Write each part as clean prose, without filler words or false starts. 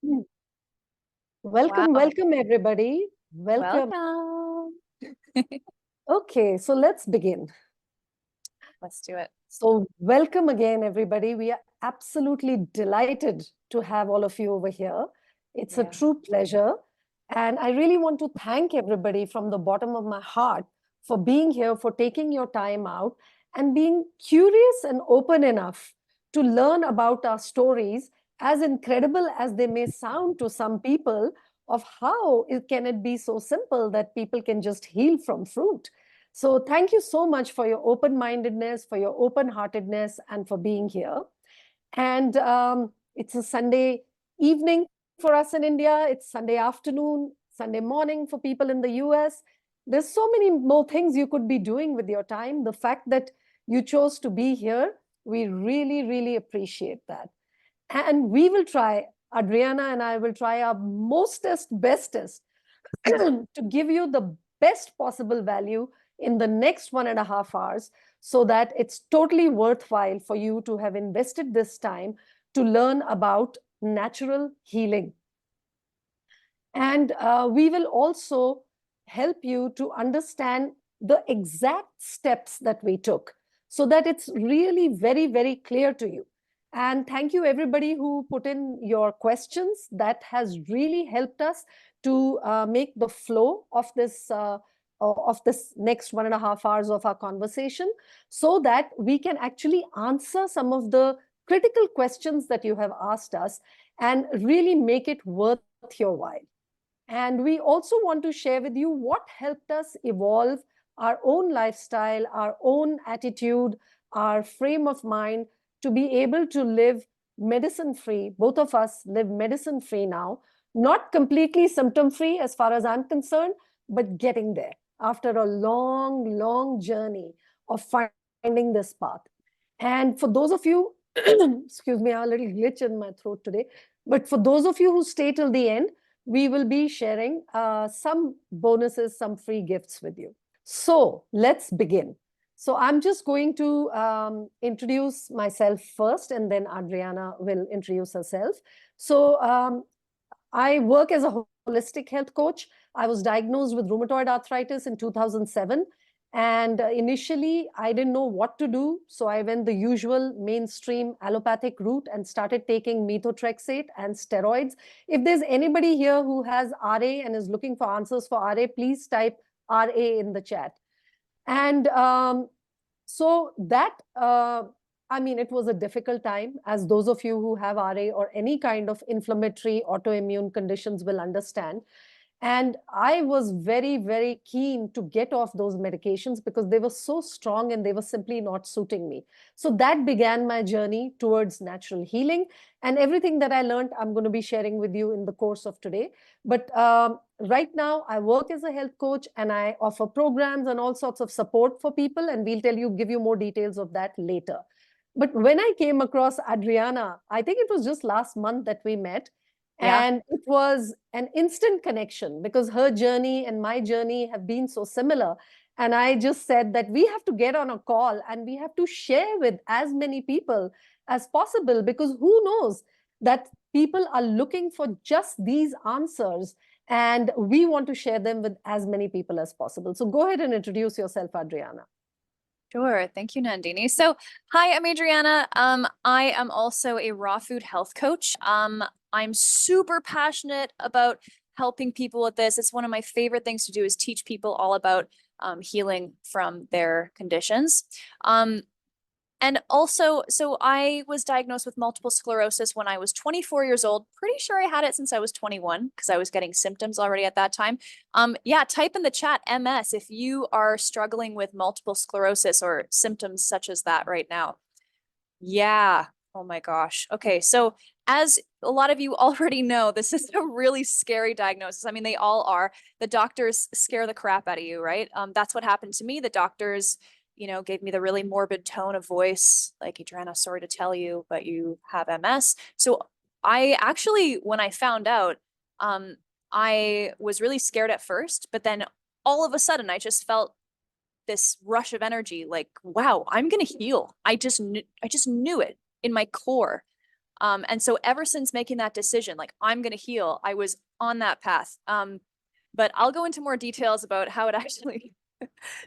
Mm. Welcome, Wow. welcome, everybody. Welcome. Welcome. Okay, so let's begin. Let's do it. So, welcome again, everybody. We are absolutely delighted to have all of you over here. It's a Yeah. true pleasure. And I really want to thank everybody from the bottom of my heart for being here, for taking your time out, and being curious and open enough to learn about our stories, as incredible as they may sound to some people, of how can it be so simple that people can just heal from fruit. So thank you so much for your open-mindedness, for your open-heartedness, and for being here. And it's a Sunday evening for us in India. It's Sunday afternoon, Sunday morning for people in the US. There's so many more things you could be doing with your time. The fact that you chose to be here, we really, really appreciate that. And we will try, Adriana and I will try our mostest, bestest to give you the best possible value in the next 1.5 hours so that it's totally worthwhile for you to have invested this time to learn about natural healing. And we will also help you to understand the exact steps that we took so that it's really very, very clear to you. And thank you, everybody who put in your questions. That has really helped us to make the flow of this next 1.5 hours of our conversation so that we can actually answer some of the critical questions that you have asked us and really make it worth your while. And we also want to share with you what helped us evolve our own lifestyle, our own attitude, our frame of mind to be able to live medicine free. Both of us live medicine free now, not completely symptom free as far as I'm concerned, but getting there after a long, long journey of finding this path. And for those of you, excuse me, I have a little glitch in my throat today, but for those of you who stay till the end, we will be sharing some bonuses, some free gifts with you. So let's begin. So I'm just going to introduce myself first, and then Adriana will introduce herself. So I work as a holistic health coach. I was diagnosed with rheumatoid arthritis in 2007. And initially, I didn't know what to do. So I went the usual mainstream allopathic route and started taking methotrexate and steroids. If there's anybody here who has RA and is looking for answers for RA, please type RA in the chat. And so that, I mean, it was a difficult time, as those of you who have RA or any kind of inflammatory autoimmune conditions will understand. And I was very, very keen to get off those medications because they were so strong and they were simply not suiting me. So that began my journey towards natural healing. And everything that I learned, I'm going to be sharing with you in the course of today. But right now, I work as a health coach and I offer programs and all sorts of support for people. And we'll give you more details of that later. But when I came across Adriana, I think it was just last month that we met. Yeah. And it was an instant connection because her journey and my journey have been so similar. And I just said that we have to get on a call and we have to share with as many people as possible, because who knows that people are looking for just these answers and we want to share them with as many people as possible. So go ahead and introduce yourself, Adriana. Sure. Thank you, Nandini. So, hi, I'm Adriana. I am also a raw food health coach. I'm super passionate about helping people with this. It's one of my favorite things to do is teach people all about healing from their conditions. And also, so I was diagnosed with multiple sclerosis when I was 24 years old. Pretty sure I had it since I was 21 because I was getting symptoms already at that time. Yeah, type in the chat MS if you are struggling with multiple sclerosis or symptoms such as that right now. Yeah. Oh my gosh. Okay. So as a lot of you already know, this is a really scary diagnosis. I mean, they all are. The doctors scare the crap out of you, right? That's what happened to me. The doctors, gave me the really morbid tone of voice, like, Adriana, sorry to tell you, but you have MS. So I actually, when I found out, I was really scared at first, but then all of a sudden I just felt this rush of energy, like, wow, I'm gonna heal. I just knew it in my core. And so ever since making that decision, like I'm going to heal, I was on that path. But I'll go into more details about how it actually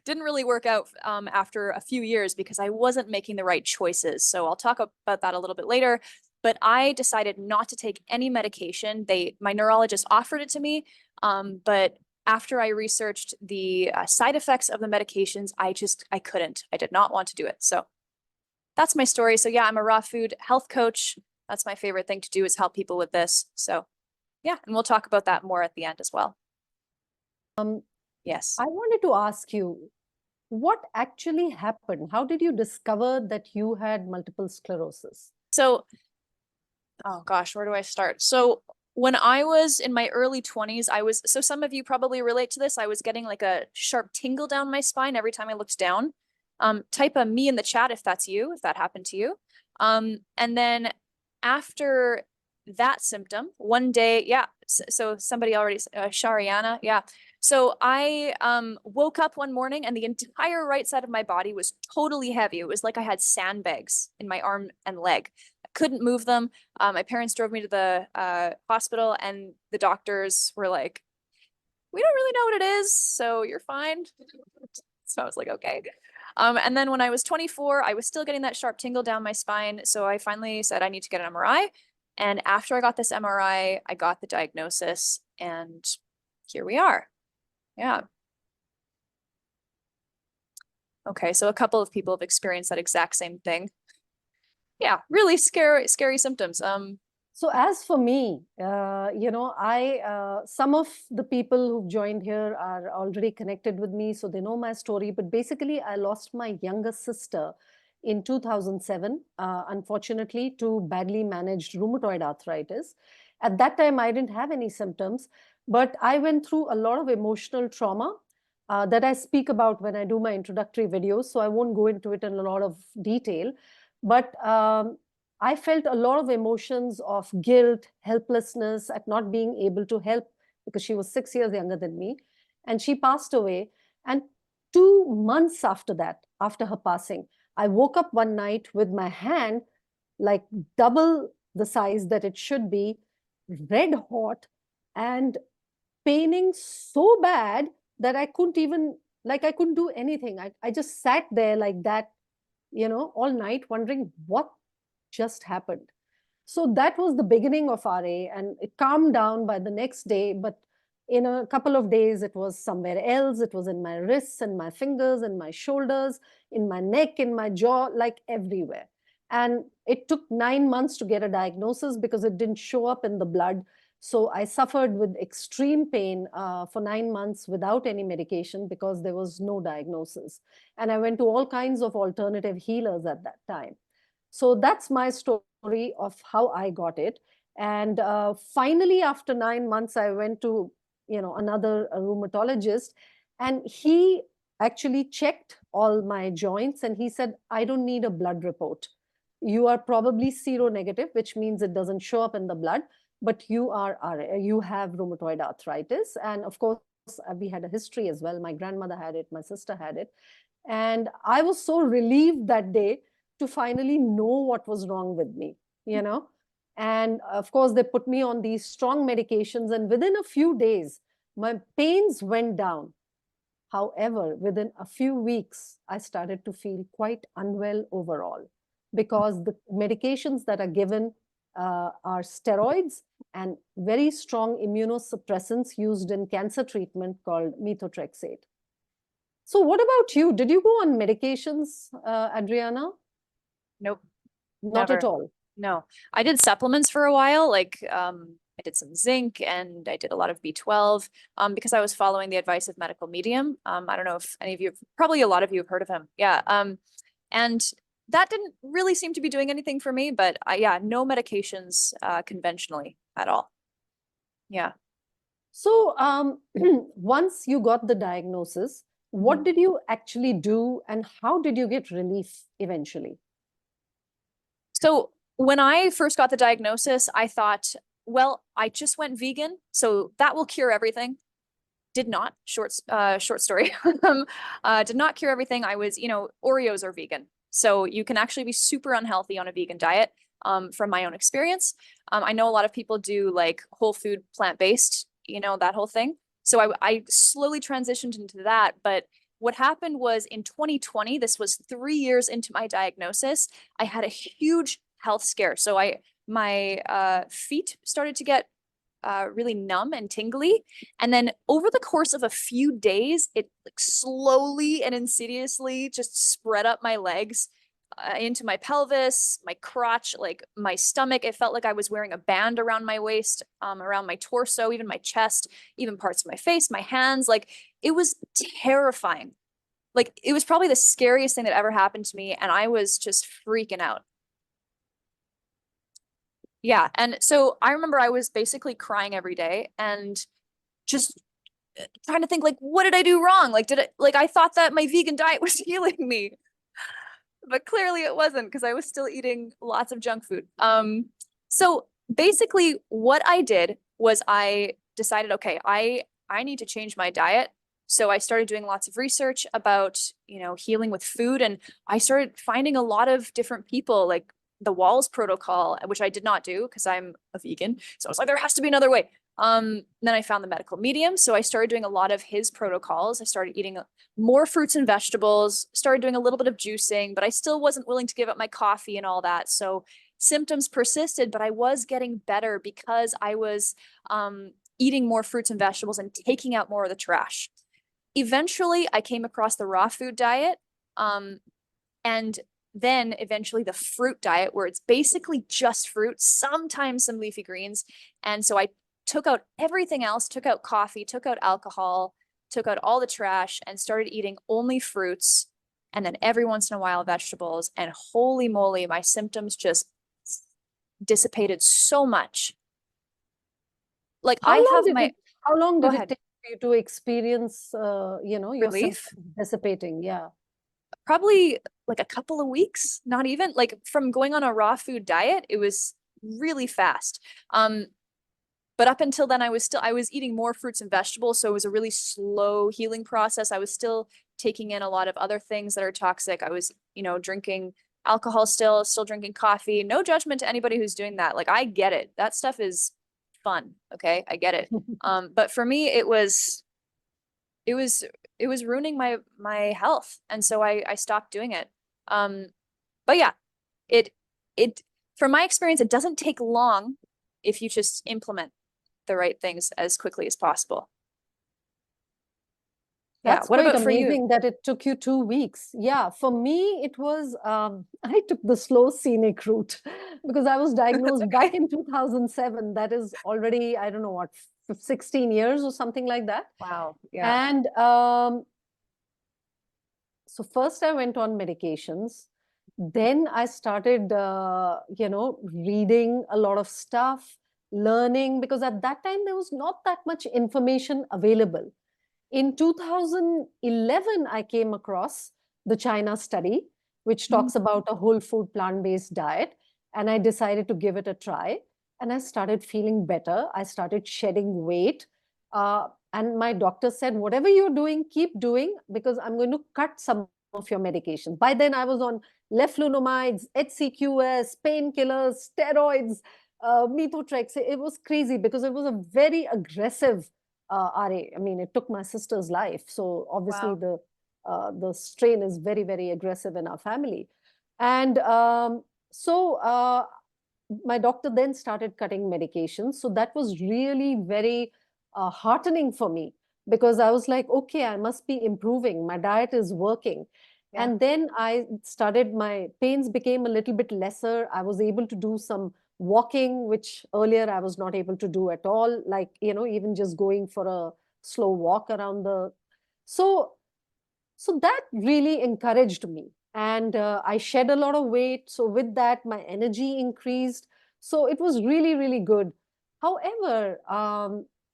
didn't really work out after a few years because I wasn't making the right choices. So I'll talk about that a little bit later. But I decided not to take any medication. My neurologist offered it to me, but after I researched the side effects of the medications, I couldn't. I did not want to do it. So that's my story. So yeah, I'm a raw food health coach. That's my favorite thing to do is help people with this. So yeah, and we'll talk about that more at the end as well. Yes. I wanted to ask you, what actually happened? How did you discover that you had multiple sclerosis? So, oh gosh, where do I start? So when I was in my early 20s, so some of you probably relate to this. I was getting like a sharp tingle down my spine every time I looked down. Type a me in the chat if that's you, if that happened to you. And then after that symptom, one day, yeah, so somebody already, Shariana, yeah. So I woke up one morning and the entire right side of my body was totally heavy. It was like I had sandbags in my arm and leg. I couldn't move them. My parents drove me to the hospital and the doctors were like, we don't really know what it is, so you're fine. So I was like, okay. And then when I was 24, I was still getting that sharp tingle down my spine. So I finally said, I need to get an MRI. And after I got this MRI, I got the diagnosis and here we are. Yeah. Okay, so a couple of people have experienced that exact same thing. Yeah, really scary symptoms. So as for me, some of the people who've joined here are already connected with me, so they know my story. But basically, I lost my younger sister in 2007, unfortunately, to badly managed rheumatoid arthritis. At that time, I didn't have any symptoms, but I went through a lot of emotional trauma that I speak about when I do my introductory videos. So I won't go into it in a lot of detail. But I felt a lot of emotions of guilt, helplessness at not being able to help because she was 6 years younger than me. And she passed away. And 2 months after that, after her passing, I woke up one night with my hand like double the size that it should be, red hot, and paining so bad that I couldn't even, like, I couldn't do anything. I just sat there like that, all night wondering what just happened. So that was the beginning of RA, and it calmed down by the next day. But in a couple of days, it was somewhere else. It was in my wrists and my fingers and my shoulders, in my neck, in my jaw, like everywhere. And it took 9 months to get a diagnosis because it didn't show up in the blood. So I suffered with extreme pain for 9 months without any medication because there was no diagnosis. And I went to all kinds of alternative healers at that time. So that's my story of how I got it. And finally, after 9 months, I went to another rheumatologist, and he actually checked all my joints, and he said, I don't need a blood report. You are probably seronegative, which means it doesn't show up in the blood, but you have rheumatoid arthritis. And of course, we had a history as well. My grandmother had it, my sister had it. And I was so relieved that day to finally know what was wrong with me. And of course, they put me on these strong medications, and within a few days, my pains went down. However, within a few weeks, I started to feel quite unwell overall because the medications that are given are steroids and very strong immunosuppressants used in cancer treatment called methotrexate. So what about you? Did you go on medications, Adriana? Nope. Not Never. at all. No, I did supplements for a while. Like, I did some zinc and I did a lot of B12, because I was following the advice of medical medium. I don't know if any of you, probably a lot of you have heard of him. Yeah. And that didn't really seem to be doing anything for me, but yeah, no medications, conventionally at all. Yeah. So once you got the diagnosis, what did you actually do and how did you get relief eventually? So when I first got the diagnosis, I thought, well, I just went vegan, so that will cure everything. Did not. Short story. Did not cure everything. I was, Oreos are vegan, so you can actually be super unhealthy on a vegan diet. from my own experience. I know a lot of people do like whole food, plant-based, you know, that whole thing. So I slowly transitioned into that. But what happened was in 2020, this was 3 years into my diagnosis, I had a huge health scare. So my feet started to get really numb and tingly. And then over the course of a few days, it like slowly and insidiously just spread up my legs into my pelvis, my crotch, like my stomach. It felt like I was wearing a band around my waist, around my torso, even my chest, even parts of my face, my hands. Like it was terrifying. Like it was probably the scariest thing that ever happened to me. And I was just freaking out. Yeah. And so I remember I was basically crying every day and just trying to think like, what did I do wrong? Like, I thought that my vegan diet was healing me, but clearly it wasn't because I was still eating lots of junk food. So basically what I did was I decided, okay, I need to change my diet. So I started doing lots of research about, you know, healing with food. And I started finding a lot of different people, like the Walls protocol, which I did not do because I'm a vegan. So I was like, there has to be another way. Then I found the medical medium. So I started doing a lot of his protocols. I started eating more fruits and vegetables, started doing a little bit of juicing, but I still wasn't willing to give up my coffee and all that. So symptoms persisted, but I was getting better because I was eating more fruits and vegetables and taking out more of the trash. Eventually, I came across the raw food diet. And then eventually the fruit diet, where it's basically just fruit, sometimes some leafy greens. And so I took out everything else, took out coffee, took out alcohol, took out all the trash, and started eating only fruits. And then every once in a while, vegetables. And holy moly, my symptoms just dissipated so much. Like How I long have did my, how long go did it ahead, take for you to experience, you know, your relief. symptoms dissipating? Yeah. Probably like a couple of weeks, not even like from going on a raw food diet, it was really fast. But up until then, I was eating more fruits and vegetables. So it was a really slow healing process. I was still taking in a lot of other things that are toxic. I was, you know, drinking alcohol still drinking coffee. No judgment to anybody who's doing that. Like I get it. That stuff is fun. Okay. I get it. But for me, it was it was ruining my health. And so I stopped doing it. Um, but yeah, it it from my experience, it doesn't take long if you just implement the right things as quickly as possible. Yeah. That's What quite about for you? amazing that it took you 2 weeks. Yeah, for me, it was, I took the slow scenic route because I was diagnosed back Okay. in 2007. That is already, I don't know what, 16 years or something like that. Wow. Yeah. And so first I went on medications. Then I started, you know, reading a lot of stuff, learning, because at that time there was not that much information available. In 2011, I came across the China study, which Mhm. talks about a whole food plant-based diet. And I decided to give it a try. And I started feeling better. I started shedding weight. And my doctor said, whatever you're doing, keep doing, because I'm going to cut some of your medications. By then, I was on leflunomides, HCQS, painkillers, steroids, methotrexate. It was crazy because it was a very aggressive RA. I mean, it took my sister's life. So obviously Wow. the strain is very, very aggressive in our family. And my doctor then started cutting medications. So that was really very heartening for me because I was like, okay, I must be improving. My diet is working. Yeah. And then I started, my pains became a little bit lesser. I was able to do some walking, which earlier I was not able to do at all, like, you know, even just going for a slow walk around the. So, so that really encouraged me. And I shed a lot of weight. So with that, my energy increased. So it was really, really good. However,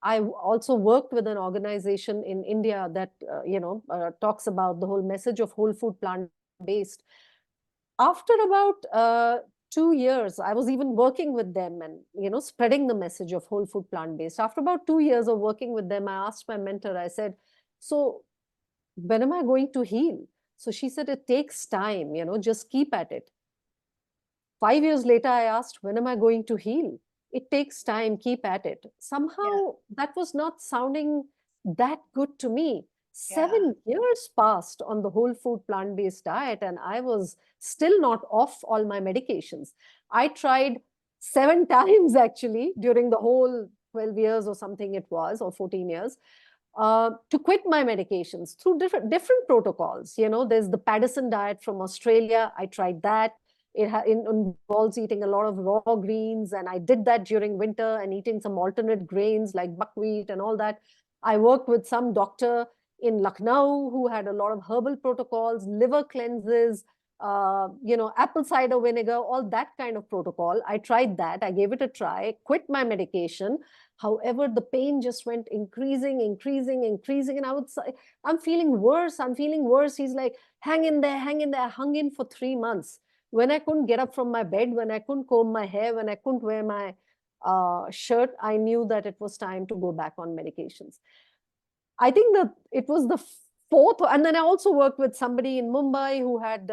I also worked with an organization in India that, talks about the whole message of whole food plant based. After about 2 years, I was even working with them and, you know, spreading the message of whole food plant based. After about 2 years of working with them, I asked my mentor, I said, so when am I going to heal? So she said, it takes time, you know, just keep at it. 5 years later, I asked, when am I going to heal? It takes time, keep at it. Somehow that was not sounding that good to me. Yeah. 7 years passed on the whole food plant-based diet, and I was still not off all my medications. I tried 7 times actually during the whole 12 years or something it was, or 14 years, to quit my medications through different protocols. You know, there's the Paddison diet from Australia. I tried that. It involves eating a lot of raw greens, and I did that during winter and eating some alternate grains like buckwheat and all that. I worked with some doctor in Lucknow who had a lot of herbal protocols, liver cleanses, apple cider vinegar, all that kind of protocol. I tried that. I gave it a try, quit my medication. However, the pain just went increasing, and I would say, I'm feeling worse. I'm feeling worse. He's like, hang in there, hang in there. I hung in for 3 months. When I couldn't get up from my bed, when I couldn't comb my hair, when I couldn't wear my shirt, I knew that it was time to go back on medications. I think that it was the fourth, and then I also worked with somebody in Mumbai who had,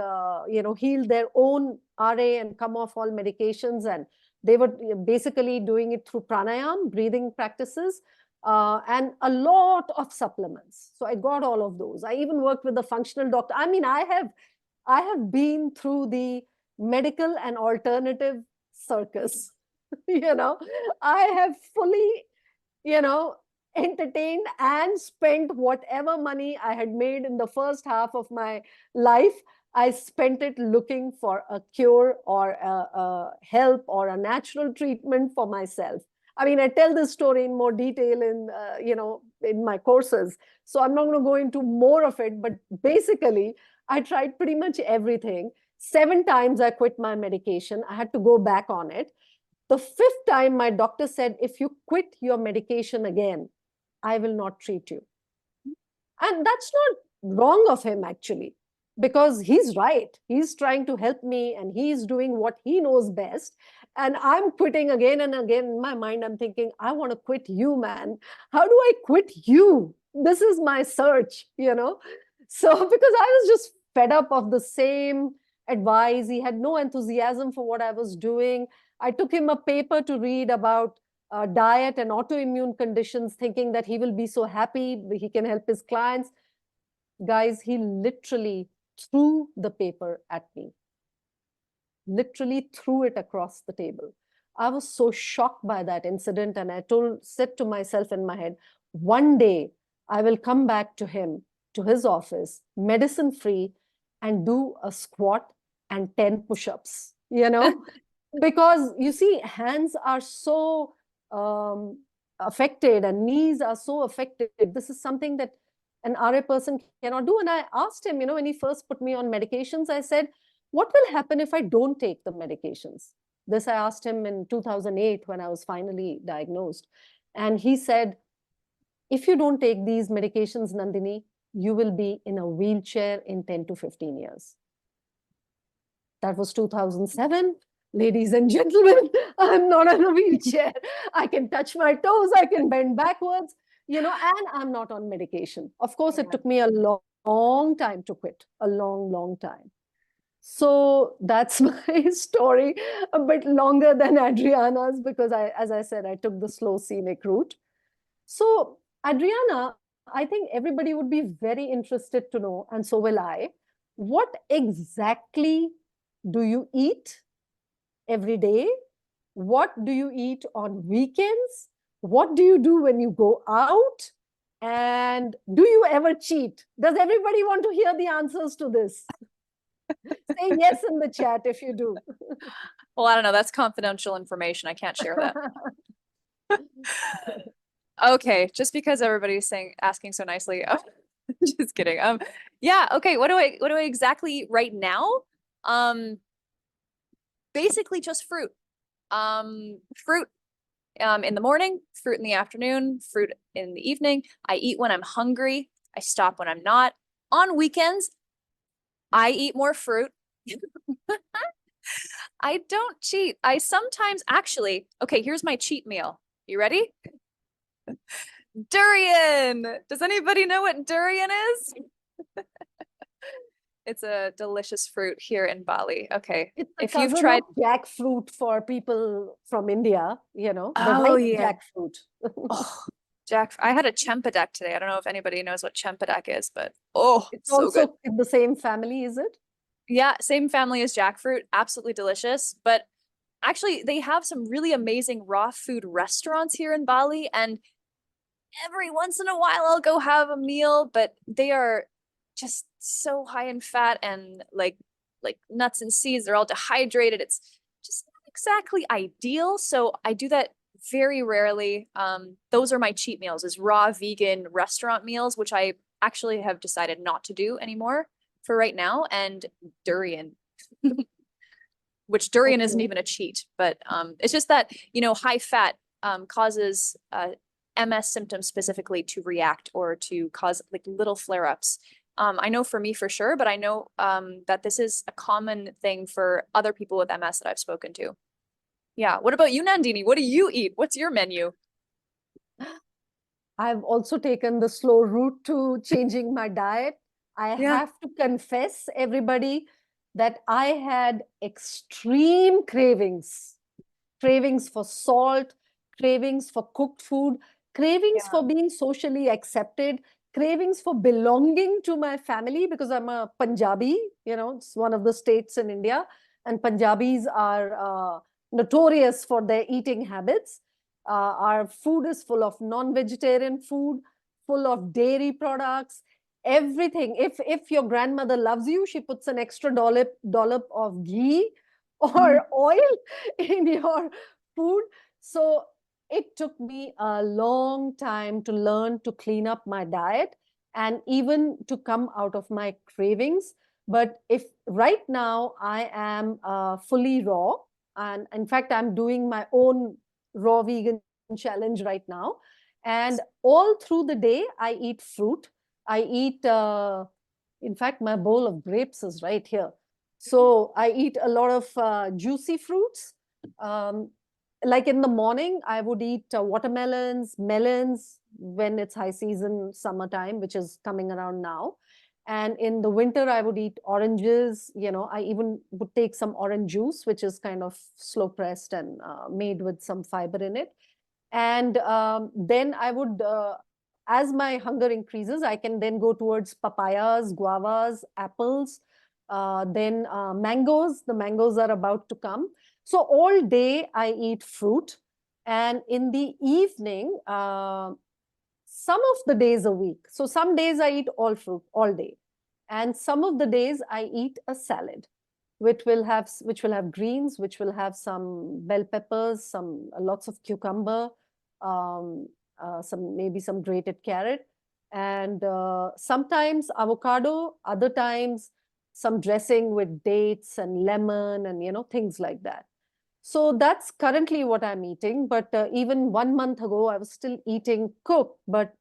healed their own RA and come off all medications, and they were basically doing it through pranayam, breathing practices, and a lot of supplements. So I got all of those. I even worked with a functional doctor. I mean, I have been through the medical and alternative circus. I have fully, entertained and spent whatever money I had made in the first half of my life. I spent it looking for a cure or a help or a natural treatment for myself. I mean, I tell this story in more detail in my courses. So I'm not going to go into more of it, but basically, I tried pretty much everything. 7 times I quit my medication. I had to go back on it. The 5th time, my doctor said, if you quit your medication again, I will not treat you. And that's not wrong of him, actually, because he's right. He's trying to help me and he's doing what he knows best. And I'm quitting again and again. In my mind, I'm thinking, I want to quit you, man. How do I quit you? This is my search, So, because I was just fed up of the same advice. He had no enthusiasm for what I was doing. I took him a paper to read about diet and autoimmune conditions, thinking that he will be so happy, he can help his clients. Guys, he literally threw the paper at me. Literally threw it across the table. I was so shocked by that incident, and I said to myself in my head, one day I will come back to him, to his office, medicine free, and do a squat and 10 push-ups, because you see, hands are so affected and knees are so affected. This is something that an RA person cannot do. And I asked him, when he first put me on medications, I said, what will happen if I don't take the medications? This I asked him in 2008 when I was finally diagnosed. And he said, if you don't take these medications, Nandini, you will be in a wheelchair in 10 to 15 years. That was 2007. Ladies and gentlemen, I'm not in a wheelchair. I can touch my toes, I can bend backwards, and I'm not on medication. Of course, it took me a long time to quit, a long time. So that's my story, a bit longer than Adriana's, because as I said, I took the slow scenic route. So Adriana, I think everybody would be very interested to know, and so will I, what exactly do you eat every day? What do you eat on weekends? What do you do when you go out? And do you ever cheat? Does everybody want to hear the answers to this? Say yes in the chat if you do. Well, I don't know. That's confidential information. I can't share that. Okay, just because everybody's asking so nicely. Just kidding. Yeah, okay. What do I exactly eat right now? Basically just fruit. Fruit in the morning, fruit in the afternoon, fruit in the evening. I eat when I'm hungry. I stop when I'm not. On weekends, I eat more fruit. I don't cheat. I sometimes actually, okay, here's my cheat meal. You ready? Durian. Does anybody know what durian is? It's a delicious fruit here in Bali. Okay. It's a If you've cousin of tried, jackfruit for people from India, you know, the oh white yeah. jackfruit. Oh, I had a chempedak today. I don't know if anybody knows what chempedak is, but oh, It's so good. also in the same family, is it? Yeah, same family as jackfruit. Absolutely delicious. But actually, they have some really amazing raw food restaurants here in Bali, and every once in a while I'll go have a meal, but they are just so high in fat and like nuts and seeds. They're all dehydrated. It's just not exactly ideal. So I do that very rarely. Those are my cheat meals, is raw vegan restaurant meals, which I actually have decided not to do anymore for right now. And durian, which durian isn't Okay. even a cheat, but it's just that, high fat causes MS symptoms specifically to react or to cause like little flare-ups. I know for me for sure, but I know that this is a common thing for other people with MS that I've spoken to. Yeah. What about you, Nandini? What do you eat? What's your menu? I've also taken the slow route to changing my diet. I Yeah. have to confess, everybody, that I had extreme cravings for salt, cravings for cooked food, cravings Yeah. for being socially accepted, cravings for belonging to my family because I'm a Punjabi, you know, it's one of the states in India, and Punjabis are notorious for their eating habits. Our food is full of non-vegetarian food, full of dairy products, everything. If your grandmother loves you, she puts an extra dollop of ghee Mhm. or oil in your food. So it took me a long time to learn to clean up my diet and even to come out of my cravings. But if right now I am fully raw, and in fact, I'm doing my own raw vegan challenge right now. And all through the day, I eat fruit. I eat, in fact, my bowl of grapes is right here. So I eat a lot of juicy fruits. Um, like in the morning, I would eat watermelons, melons when it's high season, summertime, which is coming around now. And in the winter, I would eat oranges. You know, I even would take some orange juice, which is kind of slow pressed and made with some fiber in it. And then I would, as my hunger increases, I can then go towards papayas, guavas, apples, then mangoes. The mangoes are about to come. So all day I eat fruit. And in the evening, some of the days a week. So some days I eat all fruit all day. And some of the days I eat a salad, which will have greens, which will have some bell peppers, some lots of cucumber, um, some grated carrot, and sometimes avocado. Other times some dressing with dates and lemon and things like that. So that's currently what I'm eating. But even 1 month ago, I was still eating cooked. But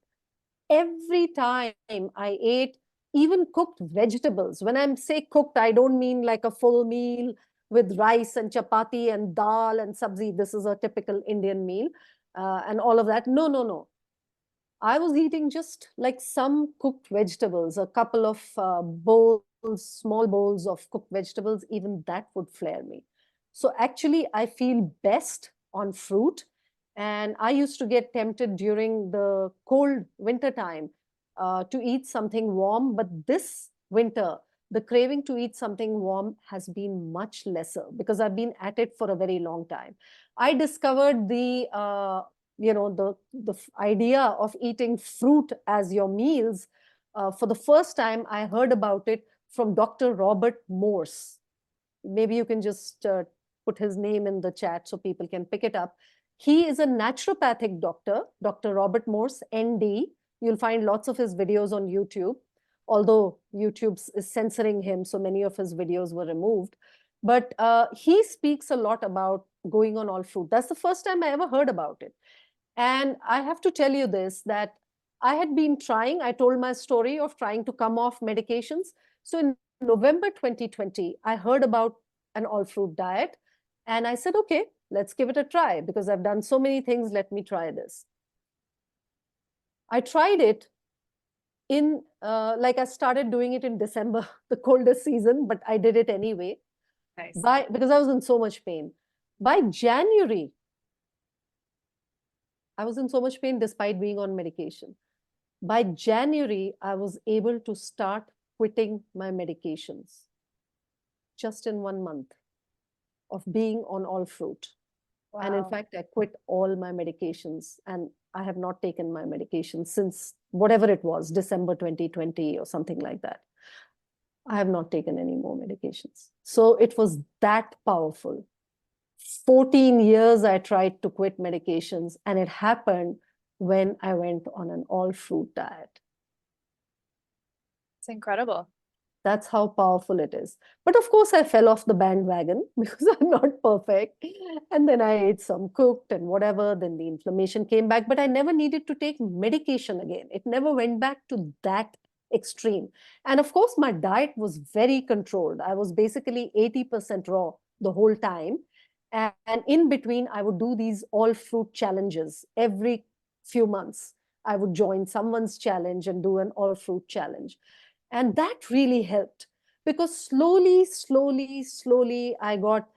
every time I ate even cooked vegetables, when I say cooked, I don't mean like a full meal with rice and chapati and dal and sabzi. This is a typical Indian meal and all of that. No, no, no. I was eating just like some cooked vegetables, a couple of bowls, small bowls of cooked vegetables, even that would flare me. So actually, I feel best on fruit. And I used to get tempted during the cold winter time to eat something warm. But this winter, the craving to eat something warm has been much lesser because I've been at it for a very long time. I discovered the idea of eating fruit as your meals. For the first time, I heard about it from Dr. Robert Morse. Maybe you can just put his name in the chat so people can pick it up. He is a naturopathic doctor, Dr. Robert Morse, ND. You'll find lots of his videos on YouTube, although YouTube is censoring him, so many of his videos were removed. But he speaks a lot about going on all fruit. That's the first time I ever heard about it. And I have to tell you this, that I had been trying, I told my story of trying to come off medications. So in November 2020, I heard about an all fruit diet. And I said, okay, let's give it a try because I've done so many things. Let me try this. I tried it. like I started doing it in December, the coldest season, but I did it anyway. Nice. Because I was in so much pain. By January, I was in so much pain despite being on medication. By January, I was able to start quitting my medications just in 1 month of being on all fruit. Wow. And in fact, I quit all my medications and I have not taken my medication since whatever it was, December 2020 or something like that. I have not taken any more medications. So it was that powerful. 14 years I tried to quit medications, and it happened when I went on an all fruit diet. It's incredible. That's how powerful it is. But of course, I fell off the bandwagon because I'm not perfect. And then I ate some cooked and whatever. Then the inflammation came back, but I never needed to take medication again. It never went back to that extreme. And of course, my diet was very controlled. I was basically 80% raw the whole time. And in between, I would do these all fruit challenges every few months. I would join someone's challenge and do an all fruit challenge. And that really helped because slowly, I got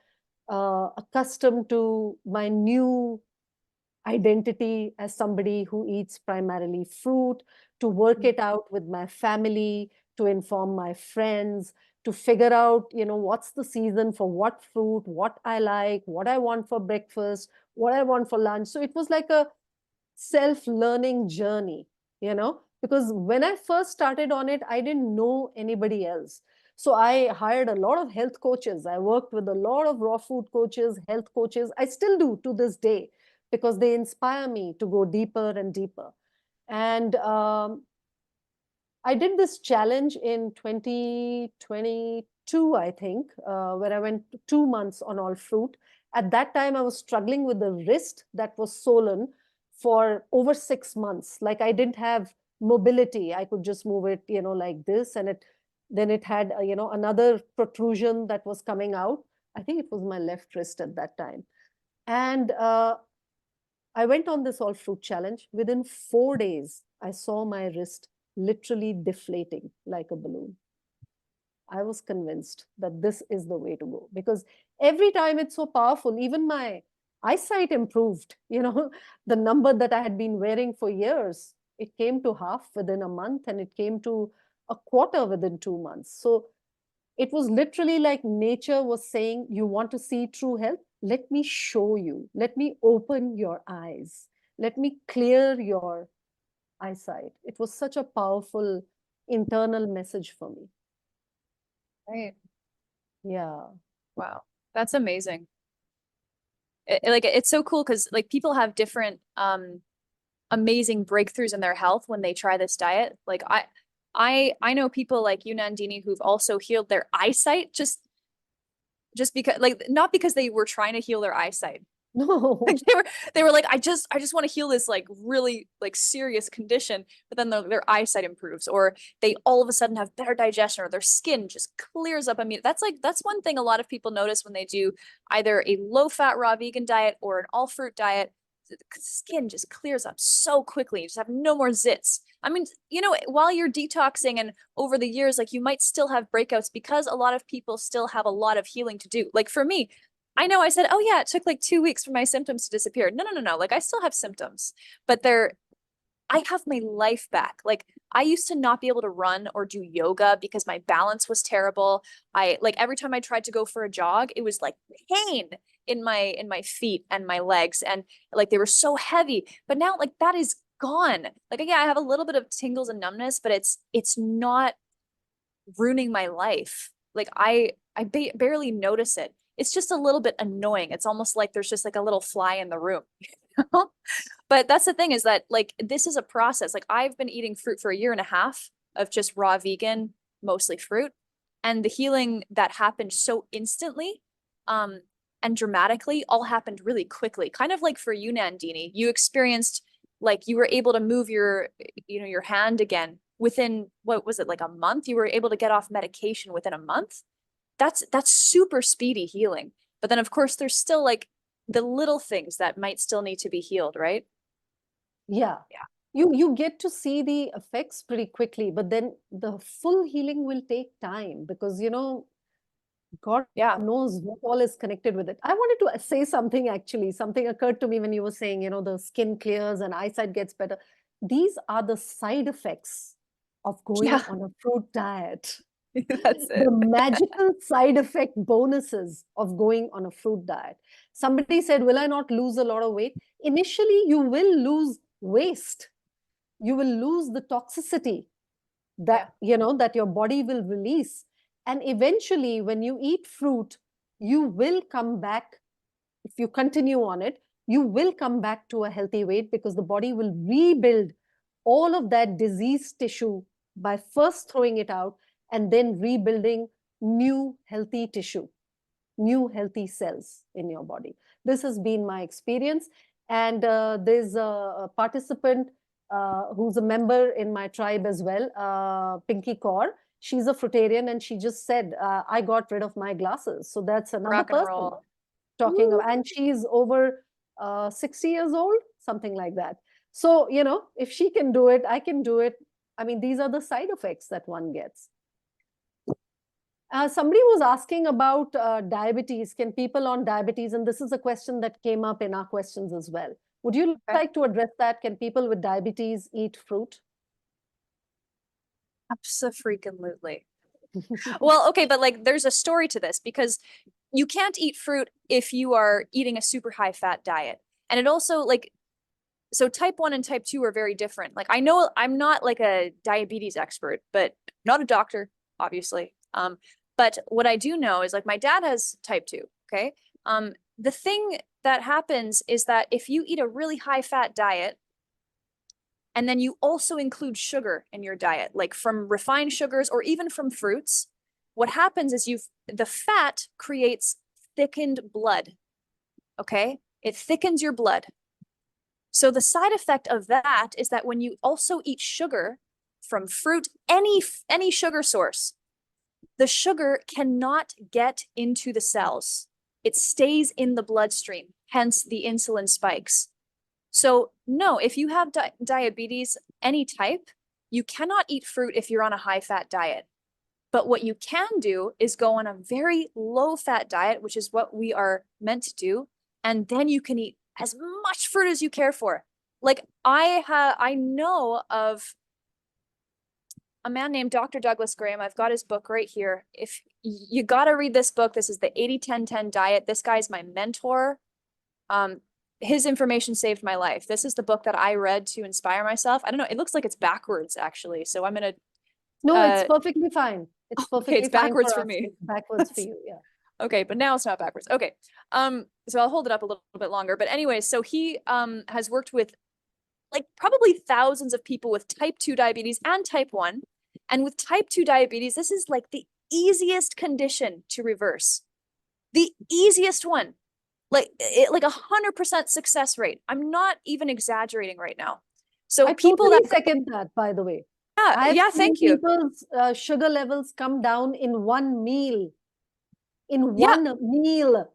accustomed to my new identity as somebody who eats primarily fruit, to work it out with my family, to inform my friends, to figure out, what's the season for what fruit, what I like, what I want for breakfast, what I want for lunch. So it was like a self-learning journey, because when I first started on it, I didn't know anybody else. So I hired a lot of health coaches. I worked with a lot of raw food coaches, health coaches. I still do to this day because they inspire me to go deeper and deeper. And I did this challenge in 2022, I think, where I went 2 months on all fruit. At that time, I was struggling with the wrist that was swollen for over 6 months. Like I didn't have mobility. I could just move it, like this. And then it had, another protrusion that was coming out. I think it was my left wrist at that time. And I went on this all fruit challenge. Within 4 days, I saw my wrist literally deflating like a balloon. I was convinced that this is the way to go because every time it's so powerful, even my eyesight improved. The number that I had been wearing for years, it came to half within a month and it came to a quarter within 2 months. So it was literally like nature was saying, you want to see true health? Let me show you. Let me open your eyes. Let me clear your eyesight. It was such a powerful internal message for me. Right. Yeah. Wow. That's amazing. It's so cool because like people have different amazing breakthroughs in their health when they try this diet. Like I know people like you, Nandini, who've also healed their eyesight just because like not because they were trying to heal their eyesight. No. Like they were like, I just want to heal this like really like serious condition, but then their eyesight improves, or they all of a sudden have better digestion, or their skin just clears up. I mean, that's one thing a lot of people notice when they do either a low-fat raw vegan diet or an all-fruit diet. The skin just clears up so quickly. You just have no more zits. I mean, while you're detoxing and over the years, like you might still have breakouts because a lot of people still have a lot of healing to do. Like for me, I know I said, oh yeah, it took like 2 weeks for my symptoms to disappear. No. Like I still have symptoms, but I have my life back. Like I used to not be able to run or do yoga because my balance was terrible. I like every time I tried to go for a jog, it was like pain in my feet and my legs, and like they were so heavy. But now like that is gone. Like yeah, I have a little bit of tingles and numbness, but it's not ruining my life. Like I barely notice it. It's just a little bit annoying. It's almost like there's just like a little fly in the room. But that's the thing is that like this is a process. Like I've been eating fruit for a year and a half of just raw vegan, mostly fruit. And the healing that happened so instantly and dramatically all happened really quickly. Kind of like for you, Nandini, you experienced like you were able to move your hand again within, what was it, like a month? You were able to get off medication within a month. That's super speedy healing. But then of course there's still like the little things that might still need to be healed, right? Yeah. Yeah. you get to see the effects pretty quickly, but then the full healing will take time because, God Yeah. knows what all is connected with it. I wanted to say something actually. Something occurred to me when you were saying, the skin clears and eyesight gets better. These are the side effects of going Yeah, on a fruit diet. that's The it. magical side effect bonuses of going on a fruit diet. Somebody said, will I not lose a lot of weight? Initially, you will lose waste. You will lose the toxicity Yeah. that your body will release, and eventually when you eat fruit, you will come back. If you continue on it, you will come back to a healthy weight because the body will rebuild all of that diseased tissue by first throwing it out and then rebuilding new healthy tissue, new healthy cells in your body. This has been my experience. And there's a participant who's a member in my tribe as well, Pinky Kaur. She's a fruitarian and she just said, I got rid of my glasses. So that's another Rock and person roll. talking Woo. about, and she's over 60 years old, something like that. So, if she can do it, I can do it. I mean, these are the side effects that one gets. Somebody was asking about diabetes. Can people on diabetes, and this is a question that came up in our questions as well. Would you Okay. like to address that? Can people with diabetes eat fruit? Abso-freaking-lutely. Well, okay, but like there's a story to this because you can't eat fruit if you are eating a super high fat diet. And it also like, so type 1 and type 2 are very different. Like I know I'm not like a diabetes expert, but not a doctor, obviously. But what I do know is like my dad has type 2, okay? The thing that happens is that if you eat a really high fat diet, and then you also include sugar in your diet, like from refined sugars or even from fruits, what happens is the fat creates thickened blood. Okay? It thickens your blood. So the side effect of that is that when you also eat sugar from fruit, any sugar source, the sugar cannot get into the cells. It stays in the bloodstream, hence the insulin spikes. So no, if you have diabetes, any type, you cannot eat fruit if you're on a high fat diet. But what you can do is go on a very low fat diet, which is what we are meant to do. And then you can eat as much fruit as you care for. Like I know of a man named Dr. Douglas Graham. I've got his book right here. If you got to read this book, this is the 80-10-10 diet. This guy's my mentor. His information saved my life. This is the book that I read to inspire myself. I don't know. It looks like it's backwards actually. So I'm going to No, it's perfectly fine. It's okay, it's perfectly fine backwards for for us. me. It's backwards for you. Yeah. Okay, but now it's not backwards. Okay. So I'll hold it up a little bit longer. But anyways, so he has worked with like probably thousands of people with type 2 diabetes and type 1. And with type 2 diabetes, this is like the easiest condition to reverse. The easiest one. Like 100% success rate. I'm not even exaggerating right now. So I people totally that second that, by the way. I've yeah, seen thank you. people's sugar levels come down in one meal. In Yeah, one meal.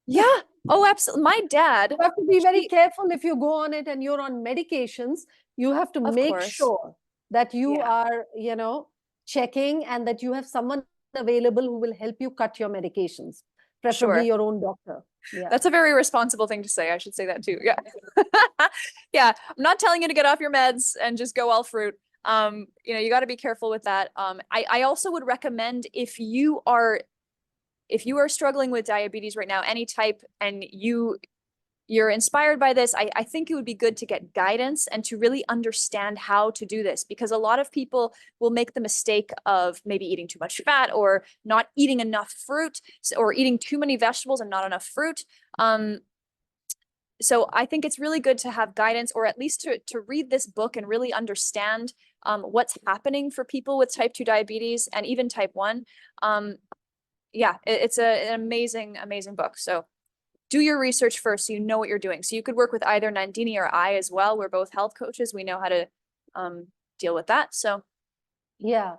yeah. Oh, absolutely. My dad, You have to be very careful if you go on it and you're on medications. You have to of make course. sure that you Yeah, are, checking and that you have someone available who will help you cut your medications, preferably sure. your own doctor. Yeah. That's a very responsible thing to say. I should say that too. Yeah. Yeah. I'm not telling you to get off your meds and just go all fruit. You got to be careful with that. I also would recommend if you are struggling with diabetes right now, any type, and you're inspired by this, I think it would be good to get guidance and to really understand how to do this, because a lot of people will make the mistake of maybe eating too much fat or not eating enough fruit or eating too many vegetables and not enough fruit. So I think it's really good to have guidance, or at least to read this book and really understand what's happening for people with type 2 diabetes and even type 1. Yeah, it's an amazing, amazing book. So do your research first so you know what you're doing. So you could work with either Nandini or I as well. We're both health coaches. We know how to deal with that. So Yeah.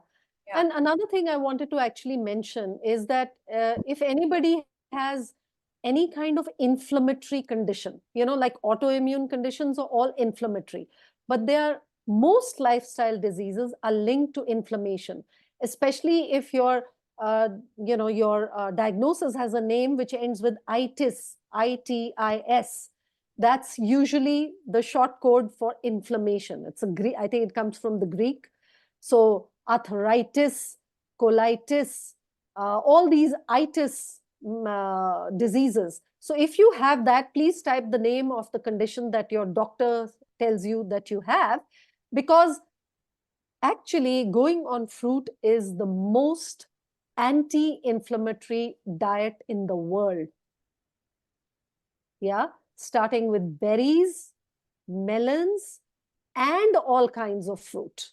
yeah. And another thing I wanted to actually mention is that if anybody has any kind of inflammatory condition, like autoimmune conditions are all inflammatory. but most lifestyle diseases are linked to inflammation, especially if your diagnosis has a name which ends with itis, I-T-I-S. That's usually the short code for inflammation. It's a Greek, I think it comes from the Greek. So arthritis, colitis, all these itis diseases. So if you have that, please type the name of the condition that your doctor tells you that you have, because actually going on fruit is the most anti-inflammatory diet in the world. Yeah, starting with berries, melons, and all kinds of fruit.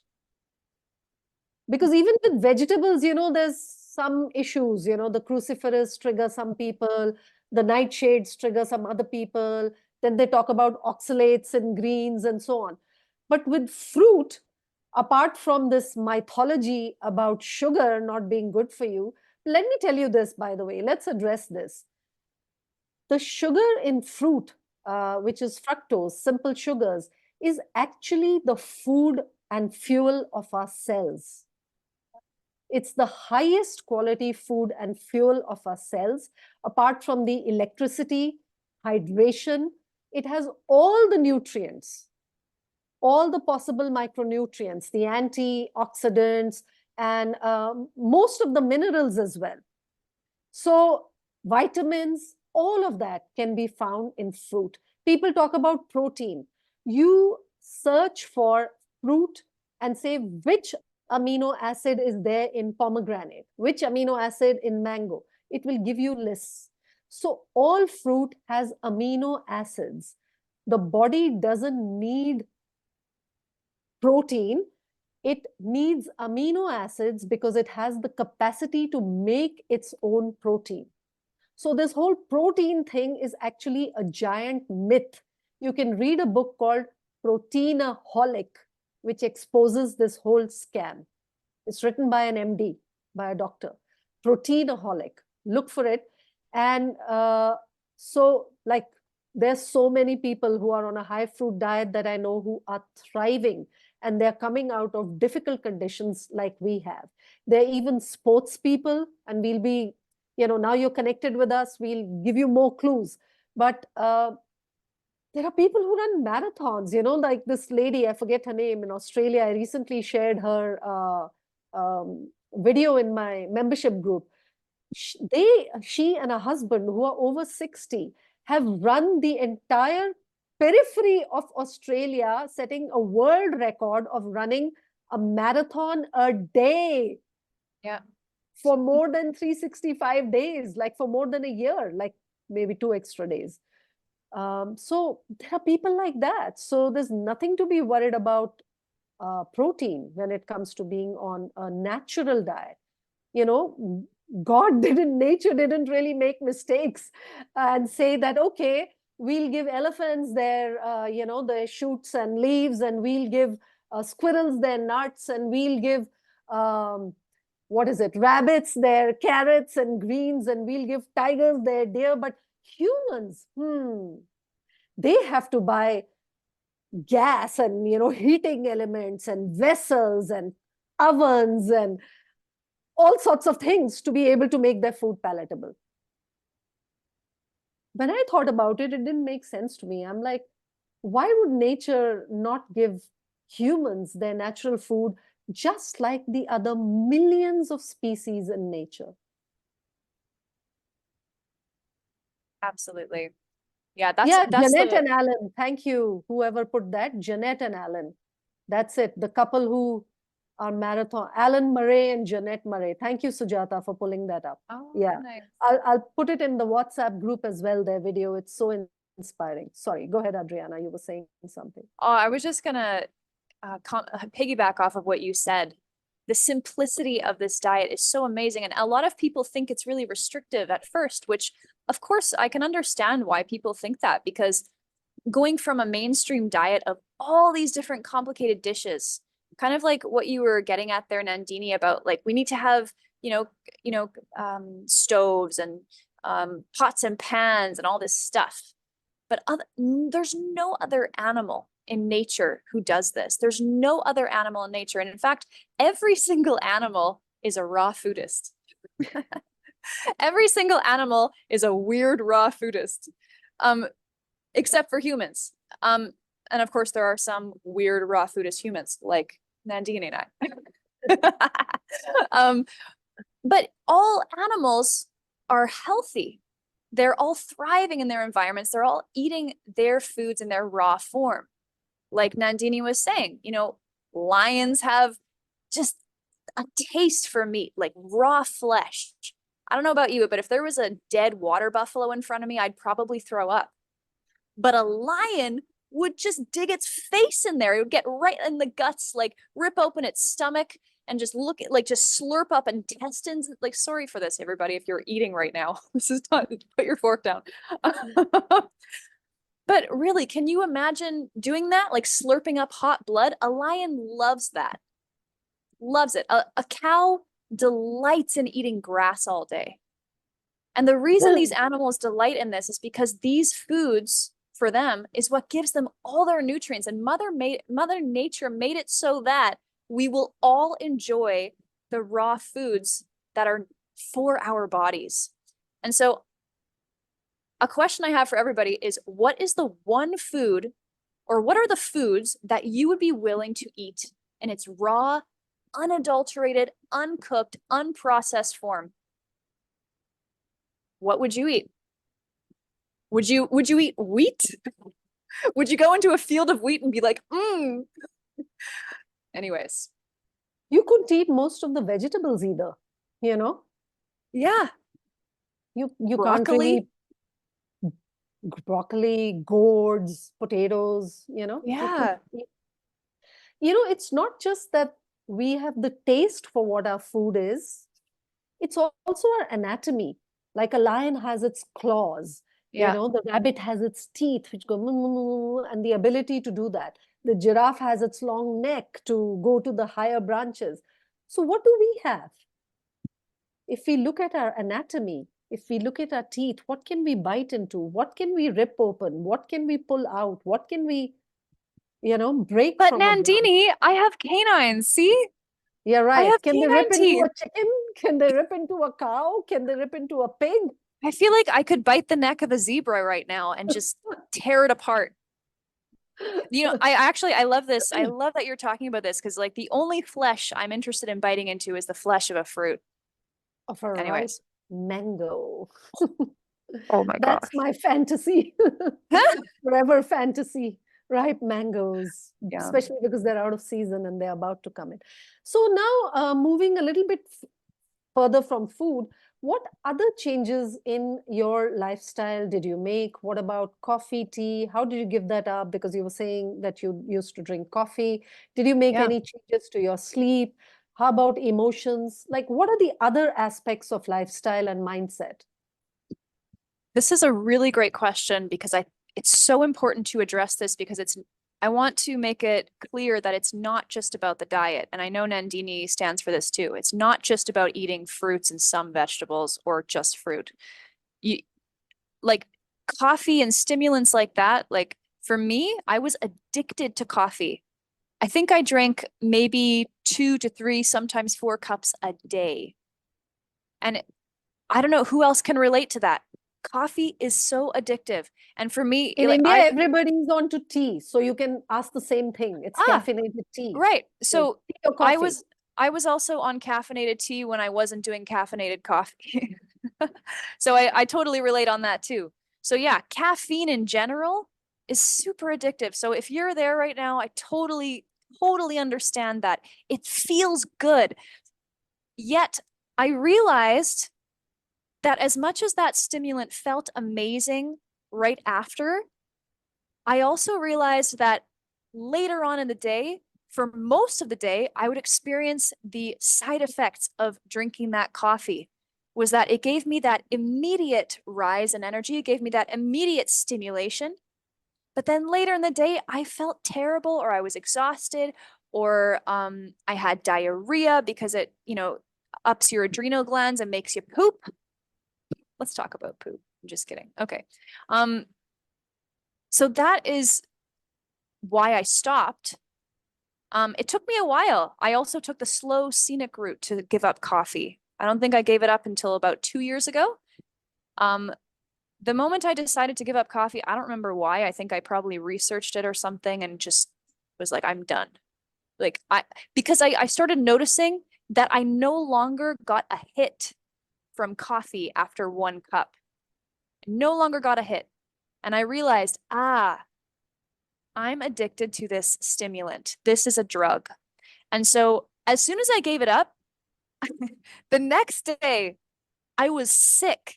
Because even with vegetables, there's some issues, the cruciferous trigger some people, the nightshades trigger some other people. Then they talk about oxalates in greens and so on. But with fruit, apart from this mythology about sugar not being good for you, let me tell you this, by the way, let's address this. The sugar in fruit, which is fructose, simple sugars, is actually the food and fuel of our cells. It's the highest quality food and fuel of our cells. Apart from the electricity, hydration, it has all the nutrients, all the possible micronutrients, the antioxidants, and most of the minerals as well. So vitamins, all of that can be found in fruit. People talk about protein. You search for fruit and say which amino acid is there in pomegranate, which amino acid in mango. It will give you lists. So all fruit has amino acids. The body doesn't need protein. It needs amino acids because it has the capacity to make its own protein. So this whole protein thing is actually a giant myth. You can read a book called Proteinaholic, which exposes this whole scam. It's written by an MD, by a doctor. Proteinaholic. Look for it. And there's so many people who are on a high fruit diet that I know who are thriving, and they're coming out of difficult conditions like we have. They're even sports people, and we'll be, now you're connected with us, we'll give you more clues. But there are people who run marathons, like this lady, I forget her name, in Australia. I recently shared her video in my membership group. She and her husband, who are over 60, have run the entire periphery of Australia, setting a world record of running a marathon a day. Yeah. For more than 365 days, like for more than a year, like maybe 2 extra days. So there are people like that. So there's nothing to be worried about protein when it comes to being on a natural diet. Nature didn't really make mistakes and say that, okay, we'll give elephants their, their shoots and leaves, and we'll give squirrels their nuts, and we'll give, rabbits their carrots and greens, and we'll give tigers their deer. But humans, they have to buy gas and, heating elements and vessels and ovens and all sorts of things to be able to make their food palatable. When I thought about it, it didn't make sense to me. I'm like, why would nature not give humans their natural food just like the other millions of species in nature? Absolutely. Yeah, Jeanette and Alan. Thank you, whoever put that. Jeanette and Alan. That's it. The couple who are marathon. Alan Murray and Jeanette Murray. Thank you, Sujata, for pulling that up. Oh, yeah. Nice. I'll put it in the WhatsApp group as well, their video. It's so inspiring. Sorry, go ahead, Adriana. You were saying something. Oh, I was just gonna piggyback off of what you said. The simplicity of this diet is so amazing. And a lot of people think it's really restrictive at first, which of course I can understand why people think that, because going from a mainstream diet of all these different complicated dishes, kind of like what you were getting at there, Nandini, about like, we need to have, stoves and pots and pans and all this stuff. But there's no other animal in nature who does this. There's no other animal in nature. And in fact, every single animal is a raw foodist. Every single animal is a weird raw foodist, except for humans. And of course, there are some weird raw foodist humans like Nandini and I. But all animals are healthy. They're all thriving in their environments. They're all eating their foods in their raw form. Like Nandini was saying, lions have just a taste for meat, like raw flesh. I don't know about you, but if there was a dead water buffalo in front of me, I'd probably throw up. But a lion would just dig its face in there. It would get right in the guts, like rip open its stomach and just look at, like, just slurp up intestines. Like, sorry for this, everybody, if you're eating right now. This is not, put your fork down. But really, can you imagine doing that? Like slurping up hot blood? A lion loves that. Loves it. A cow delights in eating grass all day. And the reason these animals delight in this is because these foods for them is what gives them all their nutrients. And Mother Nature made it so that we will all enjoy the raw foods that are for our bodies. And so a question I have for everybody is, what is the one food, or what are the foods that you would be willing to eat in its raw, unadulterated, uncooked, unprocessed form? What would you eat? Would you eat wheat? Would you go into a field of wheat and be like, Anyways. You couldn't eat most of the vegetables either, Yeah. You can't Broccoli. really broccoli, gourds, potatoes, Yeah. It's not just that we have the taste for what our food is, it's also our anatomy. Like a lion has its claws, Yeah. the rabbit has its teeth, which go, and the ability to do that. The giraffe has its long neck to go to the higher branches. So what do we have? If we look at our anatomy, if we look at our teeth, what can we bite into? What can we rip open? What can we pull out? What can we, break But from a branch? Nandini, I have canines. See? Yeah, I right. have Can they rip canine into teeth. a chicken? Can they rip into a cow? Can they rip into a pig? I feel like I could bite the neck of a zebra right now and just tear it apart. I love this. I love that you're talking about this, because like the only flesh I'm interested in biting into is the flesh of a fruit. Of a ripe Anyways. mango. Oh my That's gosh. my fantasy. Forever fantasy. Ripe mangoes, Yeah. especially because they're out of season and they're about to come in. So now, moving a little bit further from food, what other changes in your lifestyle did you make? What about coffee, tea? How did you give that up? Because you were saying that you used to drink coffee. Did you make Yeah. any changes to your sleep? How about emotions? Like, what are the other aspects of lifestyle and mindset? This is a really great question, because it's so important to address this, because I want to make it clear that it's not just about the diet. And I know Nandini stands for this too. It's not just about eating fruits and some vegetables or just fruit. Like coffee and stimulants like that, like for me, I was addicted to coffee. I think I drank maybe 2 to 3, sometimes 4 cups a day. And I don't know who else can relate to that. Coffee is so addictive. And for me, In like India, everybody's on to tea, so you can ask the same thing. It's caffeinated tea. right. So tea or I coffee. I was also on caffeinated tea when I wasn't doing caffeinated coffee. So I totally relate on that too. So yeah, caffeine in general is super addictive. So if you're there right now, I totally understand that. It feels good. Yet I realized that as much as that stimulant felt amazing right after, I also realized that later on in the day, for most of the day, I would experience the side effects of drinking that coffee. Was that it gave me that immediate rise in energy, it gave me that immediate stimulation. But then later in the day, I felt terrible, or I was exhausted, or I had diarrhea because it, ups your adrenal glands and makes you poop. Let's talk about poop. I'm just kidding. Okay. So that is why I stopped, it took me a while. I also took the slow, scenic route to give up coffee. I don't think I gave it up until about 2 years ago. The moment I decided to give up coffee, I don't remember why. I think I probably researched it or something and just was like, I'm done. Like because I started noticing that I no longer got a hit from coffee after 1 cup. I no longer got a hit. And I realized, I'm addicted to this stimulant. This is a drug. And so as soon as I gave it up, the next day I was sick.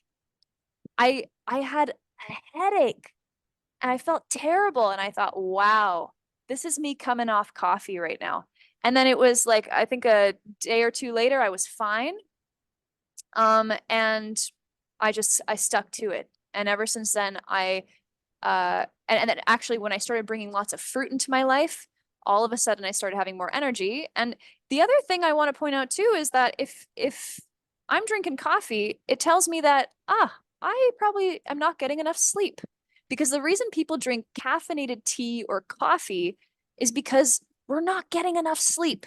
I had a headache and I felt terrible. And I thought, wow, this is me coming off coffee right now. And then it was like, I think a day or two later, I was fine. And I stuck to it. And ever since then, and then actually when I started bringing lots of fruit into my life, all of a sudden I started having more energy. And the other thing I want to point out too is that if I'm drinking coffee, it tells me that, I probably am not getting enough sleep. Because the reason people drink caffeinated tea or coffee is because we're not getting enough sleep.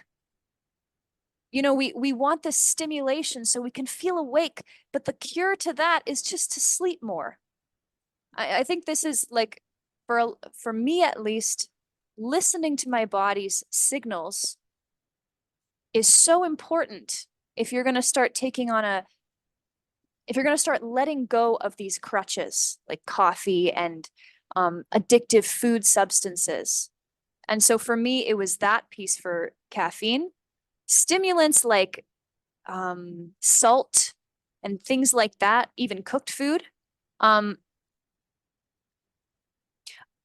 You know, we want this stimulation so we can feel awake, but the cure to that is just to sleep more. I think this is like, for me at least, listening to my body's signals is so important if you're going to start if you're going to start letting go of these crutches like coffee and addictive food substances. And so for me, it was that piece for caffeine. Stimulants like salt and things like that, even cooked food.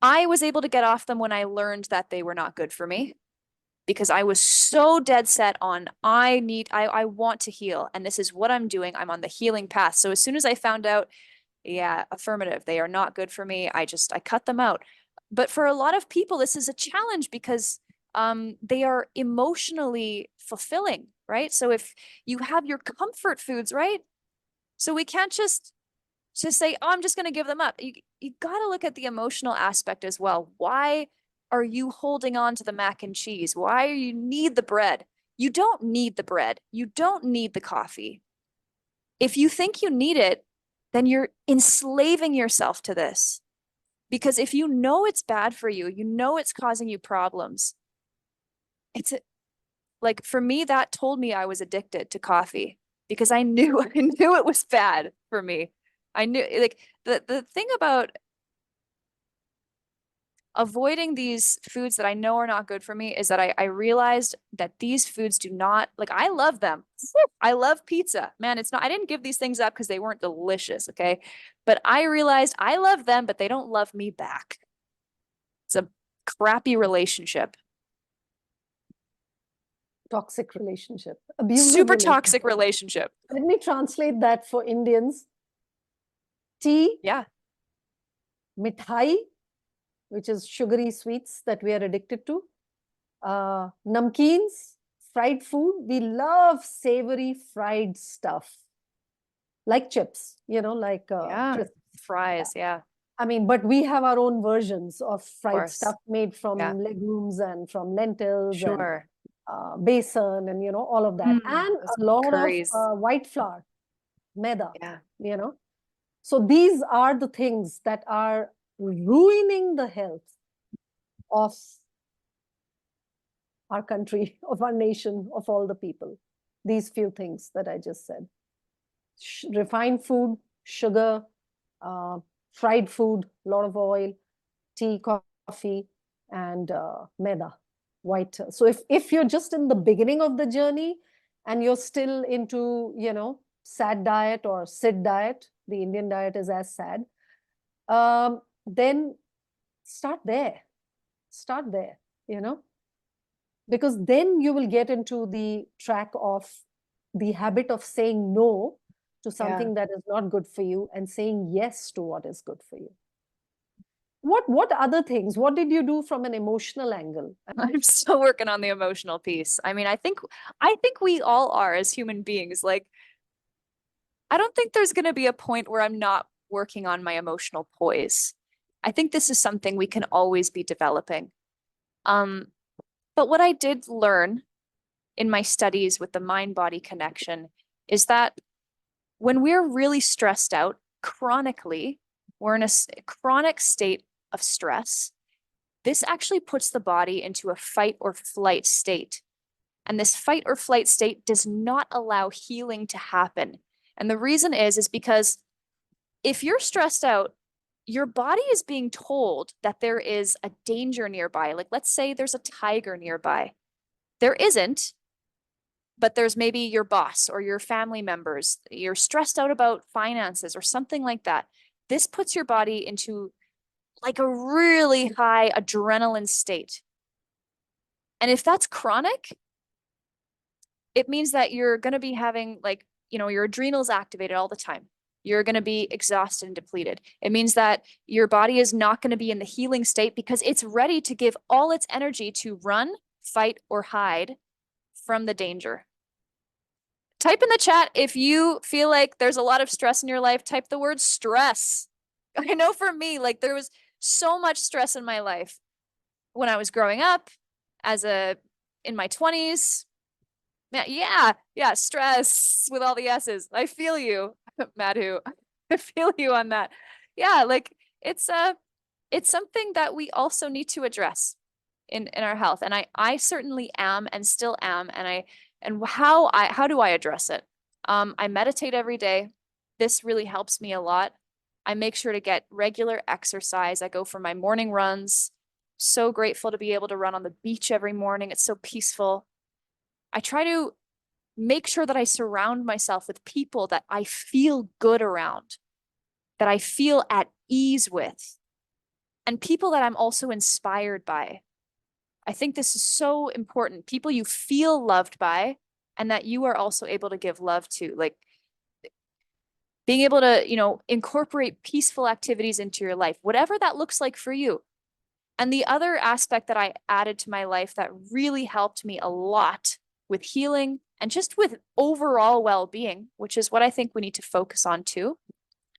I was able to get off them when I learned that they were not good for me because I was so dead set on I want to heal and this is what I'm doing. I'm on the healing path. So as soon as I found out, yeah, affirmative, they are not good for me, I cut them out. But for a lot of people, this is a challenge because they are emotionally fulfilling, right? So if you have your comfort foods, right? So we can't just say, oh, I'm just going to give them up. You got to look at the emotional aspect as well. Why are you holding on to the mac and cheese? Why you need the bread? You don't need the bread. You don't need the coffee. If you think you need it, then you're enslaving yourself to this. Because if you know it's bad for you, you know it's causing you problems. Like for me, that told me I was addicted to coffee because I knew it was bad for me. I knew like the thing about avoiding these foods that I know are not good for me is that I realized that these foods do not, like, I love them. I love pizza. Man, I didn't give these things up because they weren't delicious, okay? But I realized I love them, but they don't love me back. It's a crappy relationship. Toxic relationship, abusive Super relationship. toxic relationship. Let me translate that for Indians. Tea, Yeah. mithai, which is sugary sweets that we are addicted to. Namkeens, fried food. We love savory fried stuff. Like chips, like crisps. Fries, yeah. I mean, but we have our own versions of fried stuff made from Yeah. legumes and from lentils Sure. and besan and, all of that. And a lot curries. of white flour, maida, Yeah. So these are the things that are ruining the health of our country, of our nation, of all the people. These few things that I just said. Refined food, sugar, fried food, a lot of oil, tea, coffee, and maida, white. So if you're just in the beginning of the journey and you're still into, sad diet or SID diet, the Indian diet is as sad, then start there. Start there, because then you will get into the track of the habit of saying no to something that is not good for you and saying yes to what is good for you. What other things? What did you do from an emotional angle? I'm still working on the emotional piece. I mean, I think we all are as human beings. Like, I don't think there's going to be a point where I'm not working on my emotional poise. I think this is something we can always be developing. But what I did learn in my studies with the mind-body connection is that when we're really stressed out chronically, we're in a chronic state of stress. This actually puts the body into a fight or flight state. And this fight or flight state does not allow healing to happen. And the reason is because if you're stressed out, your body is being told that there is a danger nearby. Like, let's say there's a tiger nearby. There isn't, but there's maybe your boss or your family members. You're stressed out about finances or something like that. This puts your body into like a really high adrenaline state. And if that's chronic, it means that you're going to be having like, your adrenals activated all the time. You're going to be exhausted and depleted. It means that your body is not going to be in the healing state because it's ready to give all its energy to run, fight, or hide from the danger. Type in the chat if you feel like there's a lot of stress in your life. Type the word stress. I know for me, like there was so much stress in my life when I was growing up, in my 20s. Yeah, stress with all the S's. I feel you, Madhu. I feel you on that. Yeah, like it's something that we also need to address in our health. And I certainly am and still am. And how do I address it? I meditate every day. This really helps me a lot. I make sure to get regular exercise. I go for my morning runs. So grateful to be able to run on the beach every morning. It's so peaceful. I try to make sure that I surround myself with people that I feel good around, that I feel at ease with, and people that I'm also inspired by. I think this is so important. People you feel loved by and that you are also able to give love to, like being able to, incorporate peaceful activities into your life, whatever that looks like for you. And the other aspect that I added to my life that really helped me a lot with healing and just with overall well-being, which is what I think we need to focus on too,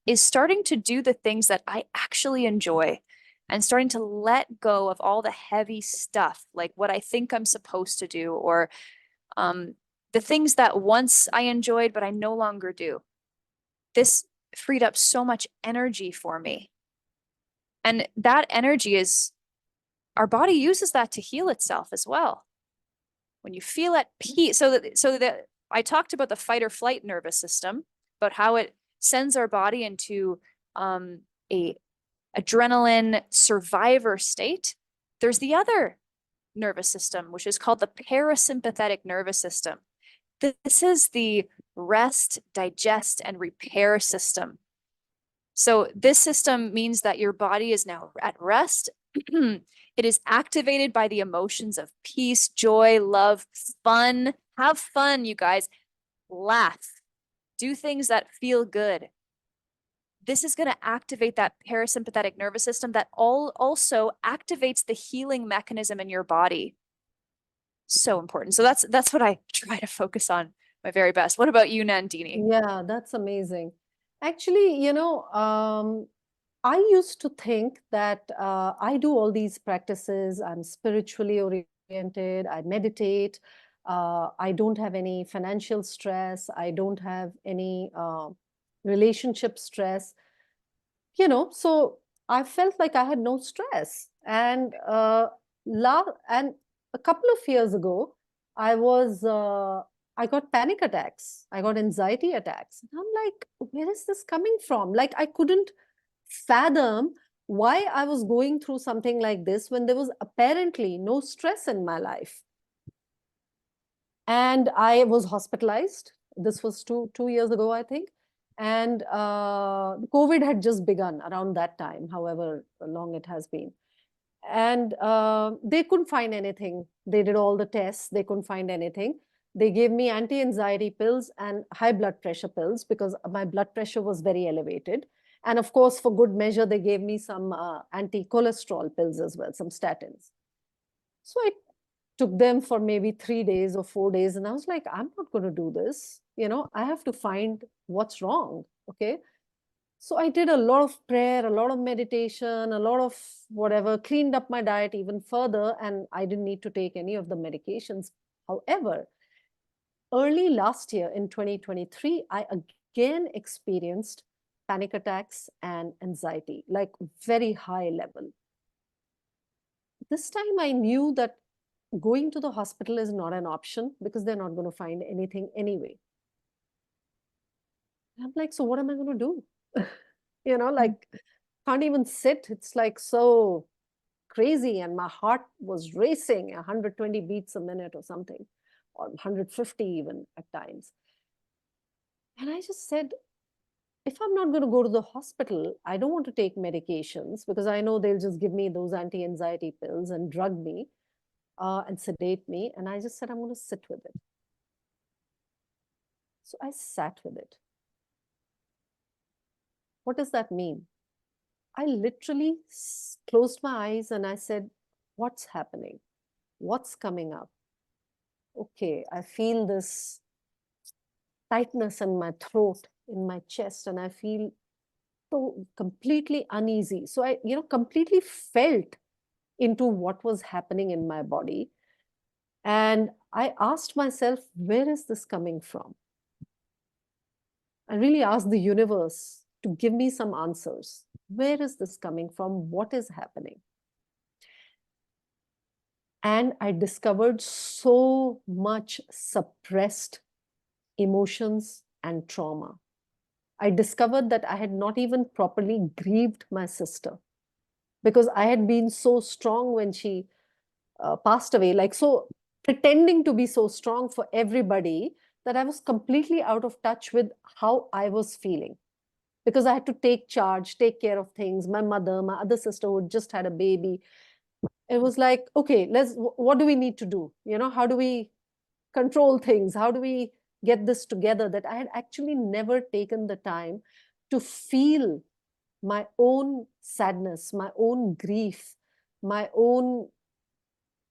is starting to do the things that I actually enjoy and starting to let go of all the heavy stuff, like what I think I'm supposed to do, or the things that once I enjoyed, but I no longer do. This freed up so much energy for me. And that energy our body uses that to heal itself as well. When you feel at peace, so that I talked about the fight or flight nervous system, about how it sends our body into a adrenaline survivor state. There's the other nervous system, which is called the parasympathetic nervous system. This is the rest, digest, and repair system. So this system means that your body is now at rest. It is activated by the emotions of peace, joy, love, fun. Have fun, you guys. Laugh. Do things that feel good. This is going to activate that parasympathetic nervous system that also activates the healing mechanism in your body. So important. So that's what I try to focus on my very best. What about you, Nandini? Yeah, that's amazing. Actually, I used to think that I do all these practices. I'm spiritually oriented. I meditate. I don't have any financial stress. I don't have any relationship stress. So I felt like I had no stress. And and a couple of years ago, I got panic attacks. I got anxiety attacks. And I'm like, where is this coming from? Like, I couldn't fathom why I was going through something like this when there was apparently no stress in my life. And I was hospitalized. This was two years ago, I think. And COVID had just begun around that time, however long it has been. And they couldn't find anything. They did all the tests. They couldn't find anything. They gave me anti-anxiety pills and high blood pressure pills because my blood pressure was very elevated. And of course, for good measure, they gave me some anti-cholesterol pills as well, some statins. So I took them for maybe 3 days or 4 days. And I was like, I'm not going to do this. I have to find what's wrong. Okay. So I did a lot of prayer, a lot of meditation, a lot of whatever, cleaned up my diet even further, and I didn't need to take any of the medications. However, early last year in 2023, I again experienced panic attacks and anxiety, like very high level. This time I knew that going to the hospital is not an option because they're not going to find anything anyway. I'm like, so what am I going to do? Like, can't even sit. It's like so crazy. And my heart was racing 120 beats a minute or something, or 150 even at times. And I just said, if I'm not going to go to the hospital, I don't want to take medications because I know they'll just give me those anti-anxiety pills and drug me and sedate me. And I just said, I'm going to sit with it. So I sat with it. What does that mean? I literally closed my eyes and I said, what's happening? What's coming up? Okay, I feel this tightness in my throat, in my chest, and I feel so completely uneasy. So I, completely felt into what was happening in my body. And I asked myself, where is this coming from? I really asked the universe to give me some answers. Where is this coming from? What is happening? And I discovered so much suppressed emotions and trauma. I discovered that I had not even properly grieved my sister because I had been so strong when she passed away, like so pretending to be so strong for everybody that I was completely out of touch with how I was feeling because I had to take charge, take care of things. My mother, my other sister who just had a baby. It was like, okay, what do we need to do? How do we control things? How do we get this together? That I had actually never taken the time to feel my own sadness, my own grief, my own,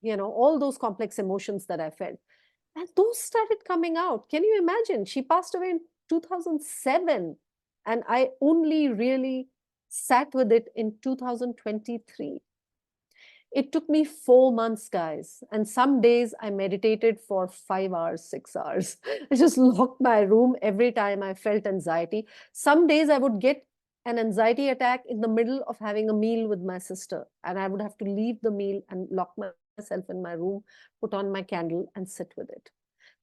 all those complex emotions that I felt. And those started coming out. Can you imagine? She passed away in 2007. And I only really sat with it in 2023. It took me 4 months, guys. And some days I meditated for 5 hours, 6 hours. I just locked my room every time I felt anxiety. Some days I would get an anxiety attack in the middle of having a meal with my sister. And I would have to leave the meal and lock myself in my room, put on my candle and sit with it.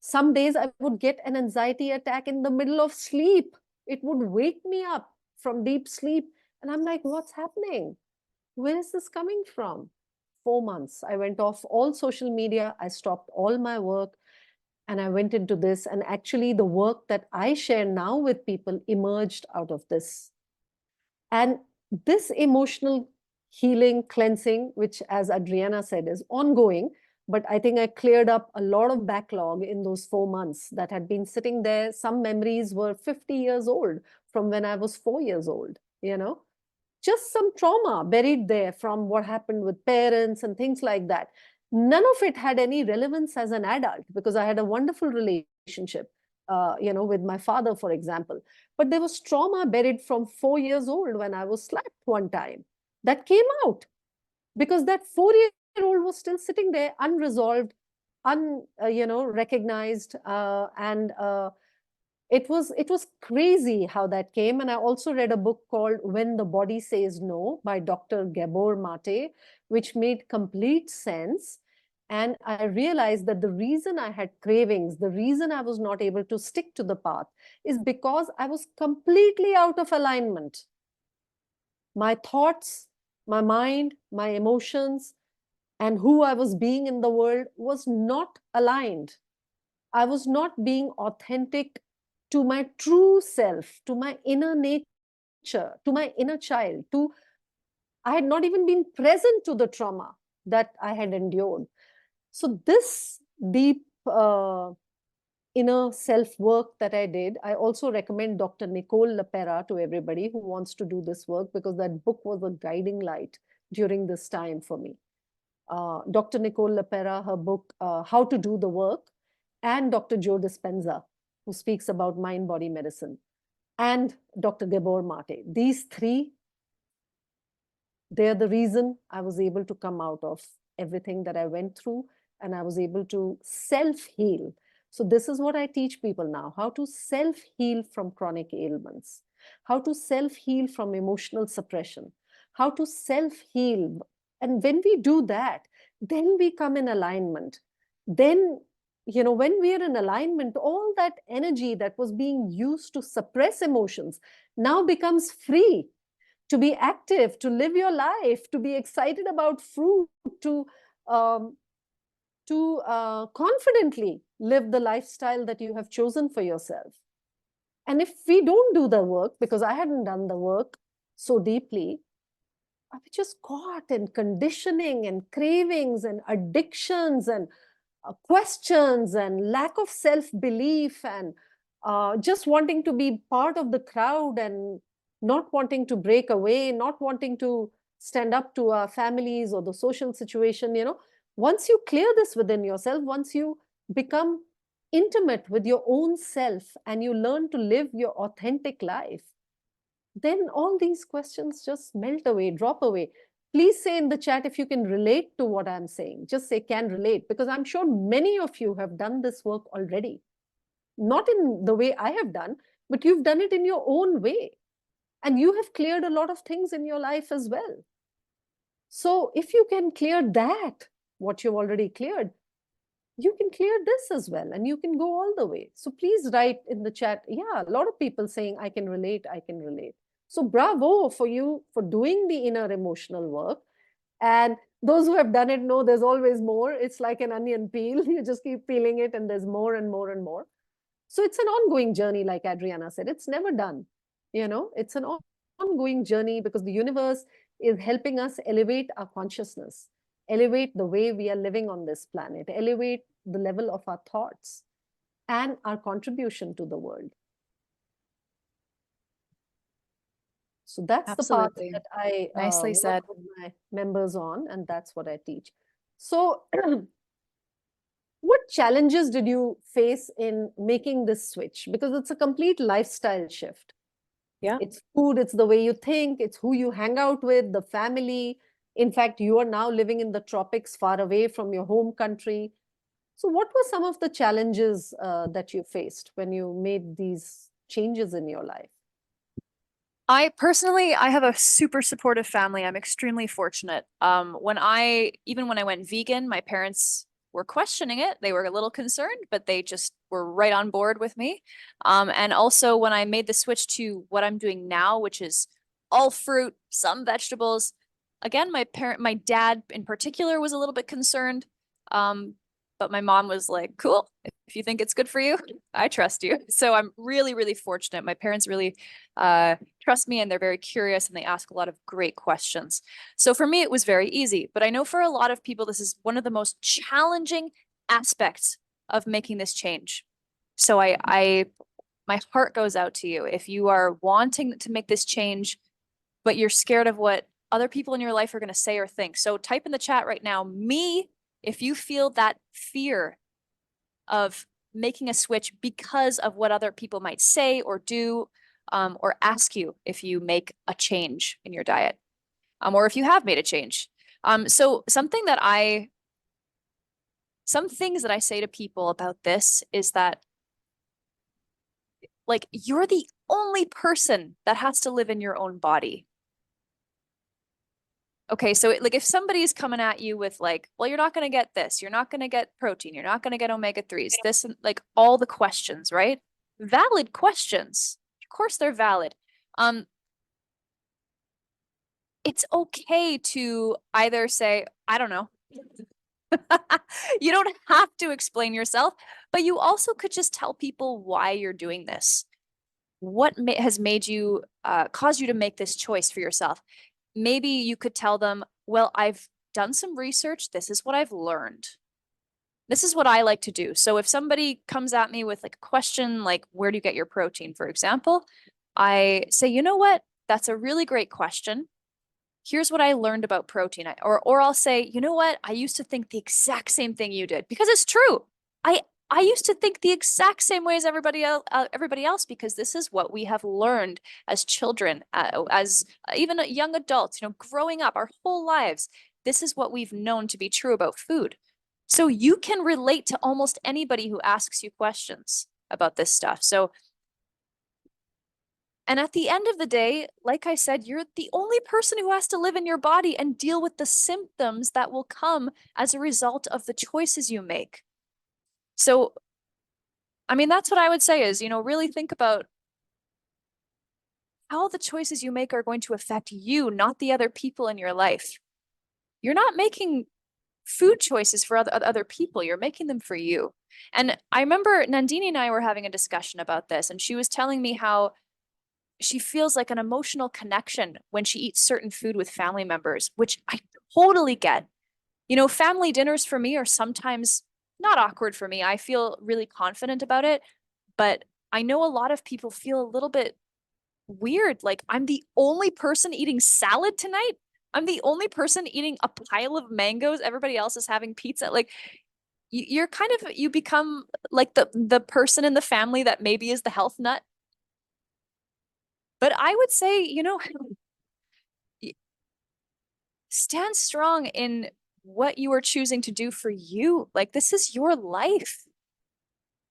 Some days I would get an anxiety attack in the middle of sleep. It would wake me up from deep sleep. And I'm like, what's happening? Where is this coming from? 4 months. I went off all social media. I stopped all my work and I went into this. And actually, the work that I share now with people emerged out of this. And this emotional healing, cleansing, which, as Adriana said, is ongoing. But I think I cleared up a lot of backlog in those 4 months that had been sitting there. Some memories were 50 years old from when I was 4 years old, just some trauma buried there from what happened with parents and things like that. None of it had any relevance as an adult because I had a wonderful relationship, with my father, for example. But there was trauma buried from 4 years old when I was slapped one time. That came out because that 4-year-old was still sitting there unresolved, recognized, and it was crazy how that came. And I also read a book called When the Body Says No by Dr. Gabor Mate, which made complete sense. And I realized that the reason I had cravings, the reason I was not able to stick to the path is because I was completely out of alignment. My thoughts, my mind, my emotions, and who I was being in the world was not aligned. I was not being authentic to my true self, to my inner nature, to my inner child, I had not even been present to the trauma that I had endured. So this deep inner self-work that I did, I also recommend Dr. Nicole LePera to everybody who wants to do this work because that book was a guiding light during this time for me. Dr. Nicole LePera, her book, How to Do the Work, and Dr. Joe Dispenza, who speaks about mind-body medicine. and Dr. Gabor Mate. These three, they're the reason I was able to come out of everything that I went through, and I was able to self-heal. So this is what I teach people now, how to self-heal from chronic ailments, how to self-heal from emotional suppression, how to self-heal. And when we do that, then we come in alignment. Then, when we are in alignment, all that energy that was being used to suppress emotions now becomes free to be active, to live your life, to be excited about fruit, um, to confidently live the lifestyle that you have chosen for yourself. And if we don't do the work, because I hadn't done the work so deeply, I was just caught in conditioning and cravings and addictions and questions and lack of self-belief and just wanting to be part of the crowd and not wanting to break away, not wanting to stand up to our families or the social situation. Once you clear this within yourself, once you become intimate with your own self and you learn to live your authentic life, then all these questions just melt away, drop away. Please say in the chat if you can relate to what I'm saying. Just say can relate, because I'm sure many of you have done this work already. Not in the way I have done, but you've done it in your own way. And you have cleared a lot of things in your life as well. So if you can clear that, what you've already cleared, you can clear this as well, and you can go all the way. So please write in the chat. Yeah, a lot of people saying, I can relate, I can relate. So bravo for you for doing the inner emotional work. And those who have done it know there's always more. It's like an onion peel. You just keep peeling it and there's more and more and more. So it's an ongoing journey, like Adriana said. It's never done. It's an ongoing journey because the universe is helping us elevate our consciousness, elevate the way we are living on this planet, elevate the level of our thoughts and our contribution to the world. So that's Absolutely. the path that I Nicely said. work with my members on, and that's what I teach. So what challenges did you face in making this switch? Because it's a complete lifestyle shift. Yeah. It's food, it's the way you think, it's who you hang out with, the family. In fact, you are now living in the tropics, far away from your home country. So what were some of the challenges that you faced when you made these changes in your life? I personally, I have a super supportive family. I'm extremely fortunate. Even when I went vegan, my parents were questioning it. They were a little concerned, but they just were right on board with me. And also when I made the switch to what I'm doing now, which is all fruit, some vegetables. Again, my dad in particular was a little bit concerned. But my mom was like, cool, if you think it's good for you, I trust you. So I'm really, really fortunate. My parents really trust me, and they're very curious, and they ask a lot of great questions. So for me, it was very easy. But I know for a lot of people, this is one of the most challenging aspects of making this change. So my heart goes out to you. If you are wanting to make this change, but you're scared of what other people in your life are going to say or think. So type in the chat right now, me, if you feel that fear of making a switch because of what other people might say or do, or ask you if you make a change in your diet, or if you have made a change. So some things that I say to people about this is that, like, you're the only person that has to live in your own body. Okay, so like if somebody's coming at you with like, well, you're not going to get this, you're not going to get protein, you're not going to get omega-3s, this, and like all the questions, right? Valid questions. Of course they're valid. It's okay to either say, I don't know. You don't have to explain yourself, but you also could just tell people why you're doing this. What has made you, caused you to make this choice for yourself? Maybe you could tell them, well, I've done some research. This is what I've learned. This is what I like to do. So if somebody comes at me with like a question, like, where do you get your protein, for example, I say, you know what? That's a really great question. Here's what I learned about protein. Or I'll say, you know what? I used to think the exact same thing you did, because it's true. I used to think the exact same way as everybody else, because this is what we have learned as children, as even young adults, growing up our whole lives. This is what we've known to be true about food. So you can relate to almost anybody who asks you questions about this stuff. And at the end of the day, like I said, you're the only person who has to live in your body and deal with the symptoms that will come as a result of the choices you make. So, I mean, that's what I would say is, really think about how the choices you make are going to affect you, not the other people in your life. You're not making food choices for other people. You're making them for you. And I remember Nandini and I were having a discussion about this, and she was telling me how she feels like an emotional connection when she eats certain food with family members, which I totally get. Family dinners for me are sometimes not awkward for me. I feel really confident about it, but I know a lot of people feel a little bit weird. Like, I'm the only person eating salad tonight. I'm the only person eating a pile of mangoes. Everybody else is having pizza. Like, you become like the person in the family that maybe is the health nut. But I would say, stand strong in what you are choosing to do for you. Like, this is your life.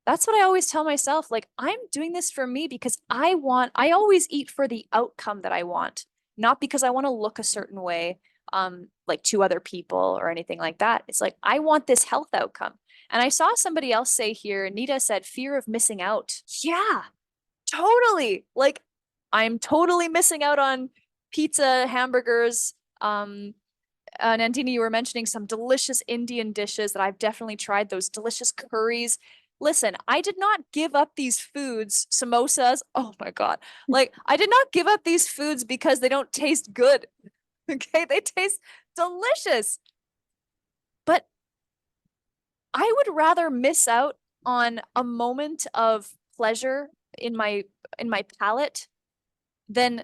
That's what I always tell myself. Like, I'm doing this for me because I always eat for the outcome that I want, not because I want to look a certain way, like to other people or anything like that. It's like, I want this health outcome. And I saw somebody else say here, Nita said, fear of missing out. Yeah, totally. Like, I'm totally missing out on pizza, hamburgers. Nandini, you were mentioning some delicious Indian dishes that I've definitely tried, those delicious curries. Listen, I did not give up these foods, samosas. Oh my God. Like, I did not give up these foods because they don't taste good. Okay. They taste delicious. But I would rather miss out on a moment of pleasure in my palate than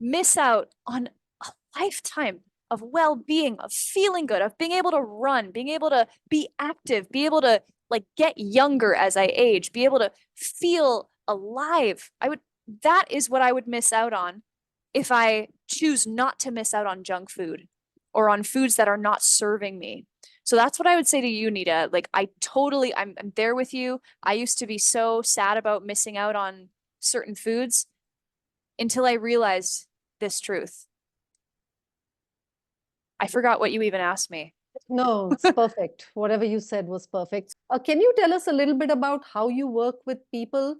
miss out on a lifetime of well-being, of feeling good, of being able to run, being able to be active, be able to like get younger as I age, be able to feel alive. That is what I would miss out on if I choose not to miss out on junk food or on foods that are not serving me. So that's what I would say to you, Nita. Like, I'm there with you. I used to be so sad about missing out on certain foods until I realized this truth. I forgot what you even asked me. No, it's perfect. Whatever you said was perfect. Can you tell us a little bit about how you work with people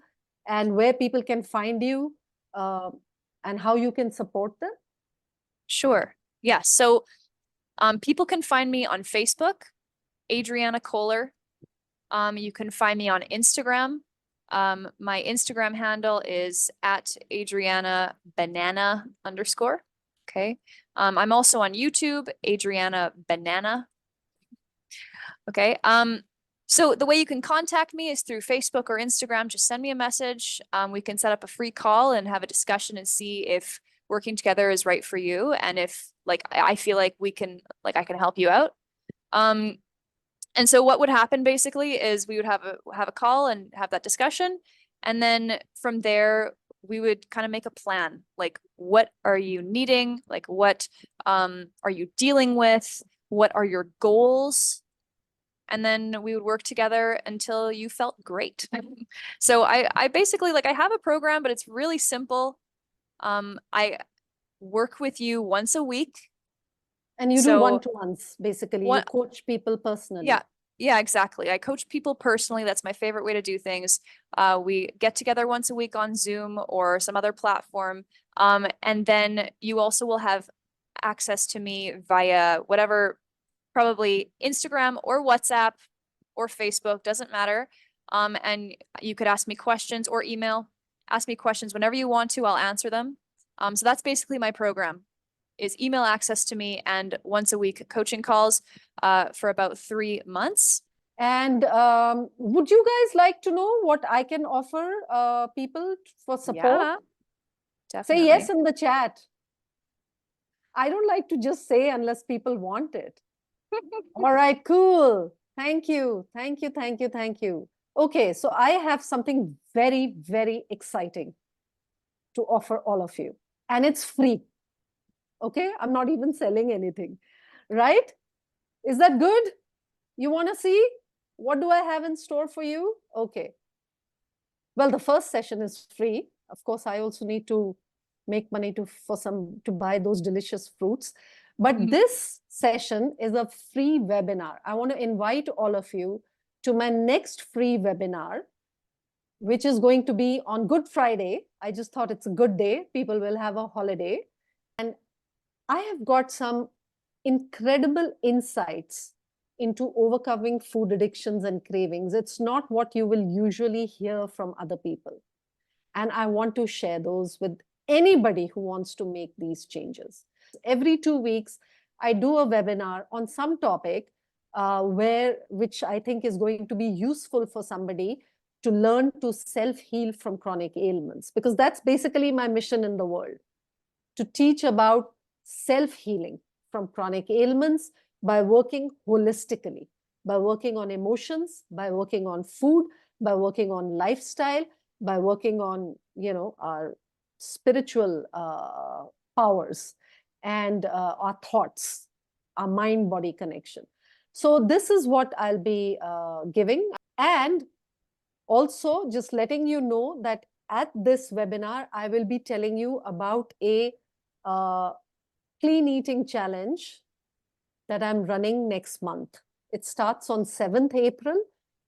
and where people can find you, uh, and how you can support them? Sure. Yeah. So people can find me on Facebook, Adriana Kohler. You can find me on Instagram. My Instagram handle is at Adriana Banana _. Okay. I'm also on YouTube, Adriana Banana. Okay. So the way you can contact me is through Facebook or Instagram. Just send me a message. We can set up a free call and have a discussion and see if working together is right for you. And if like I feel like I can help you out. And so what would happen basically is we would have a call and have that discussion. And then from there, we would kind of make a plan. Like, what are you needing? Like, what are you dealing with? What are your goals? And then we would work together until you felt great. So I basically, like, I have a program, but it's really simple. I work with you once a week. And you do So one-to-ones, basically. You what, coach people personally. yeah, exactly. I coach people personally. That's my favorite way to do things. We get together once a week on Zoom or some other platform. And then you also will have access to me via whatever, probably Instagram or WhatsApp or Facebook, doesn't matter. And you could ask me questions or ask me questions whenever you want to, I'll answer them. So that's basically my program, is email access to me and once a week coaching calls for about 3 months. And would you guys like to know what I can offer people for support? Yeah, Say definitely. yes in the chat. I don't like to just say unless people want it. All right, cool. Thank you. Thank you. Thank you. Thank you. Okay, so I have something very, very exciting to offer all of you, and it's free. Okay, I'm not even selling anything, right? Is that good? You want to see what do I have in store for you? Okay. Well, the first session is free. Of course, I also need to make money to buy those delicious fruits. But this session is a free webinar. I want to invite all of you to my next free webinar, which is going to be on Good Friday. I just thought it's a good day. People will have a holiday. And I have got some incredible insights into overcoming food addictions and cravings. It's not what you will usually hear from other people. And I want to share those with anybody who wants to make these changes. Every 2 weeks, I do a webinar on some topic which I think is going to be useful for somebody to learn to self-heal from chronic ailments, because that's basically my mission in the world, to teach about self-healing from chronic ailments by working holistically, by working on emotions, by working on food, by working on lifestyle, by working on, our spiritual powers and our thoughts, our mind-body connection. So this is what I'll be giving. And also just letting you know that at this webinar, I will be telling you about a clean eating challenge that I'm running next month. It starts on 7th April.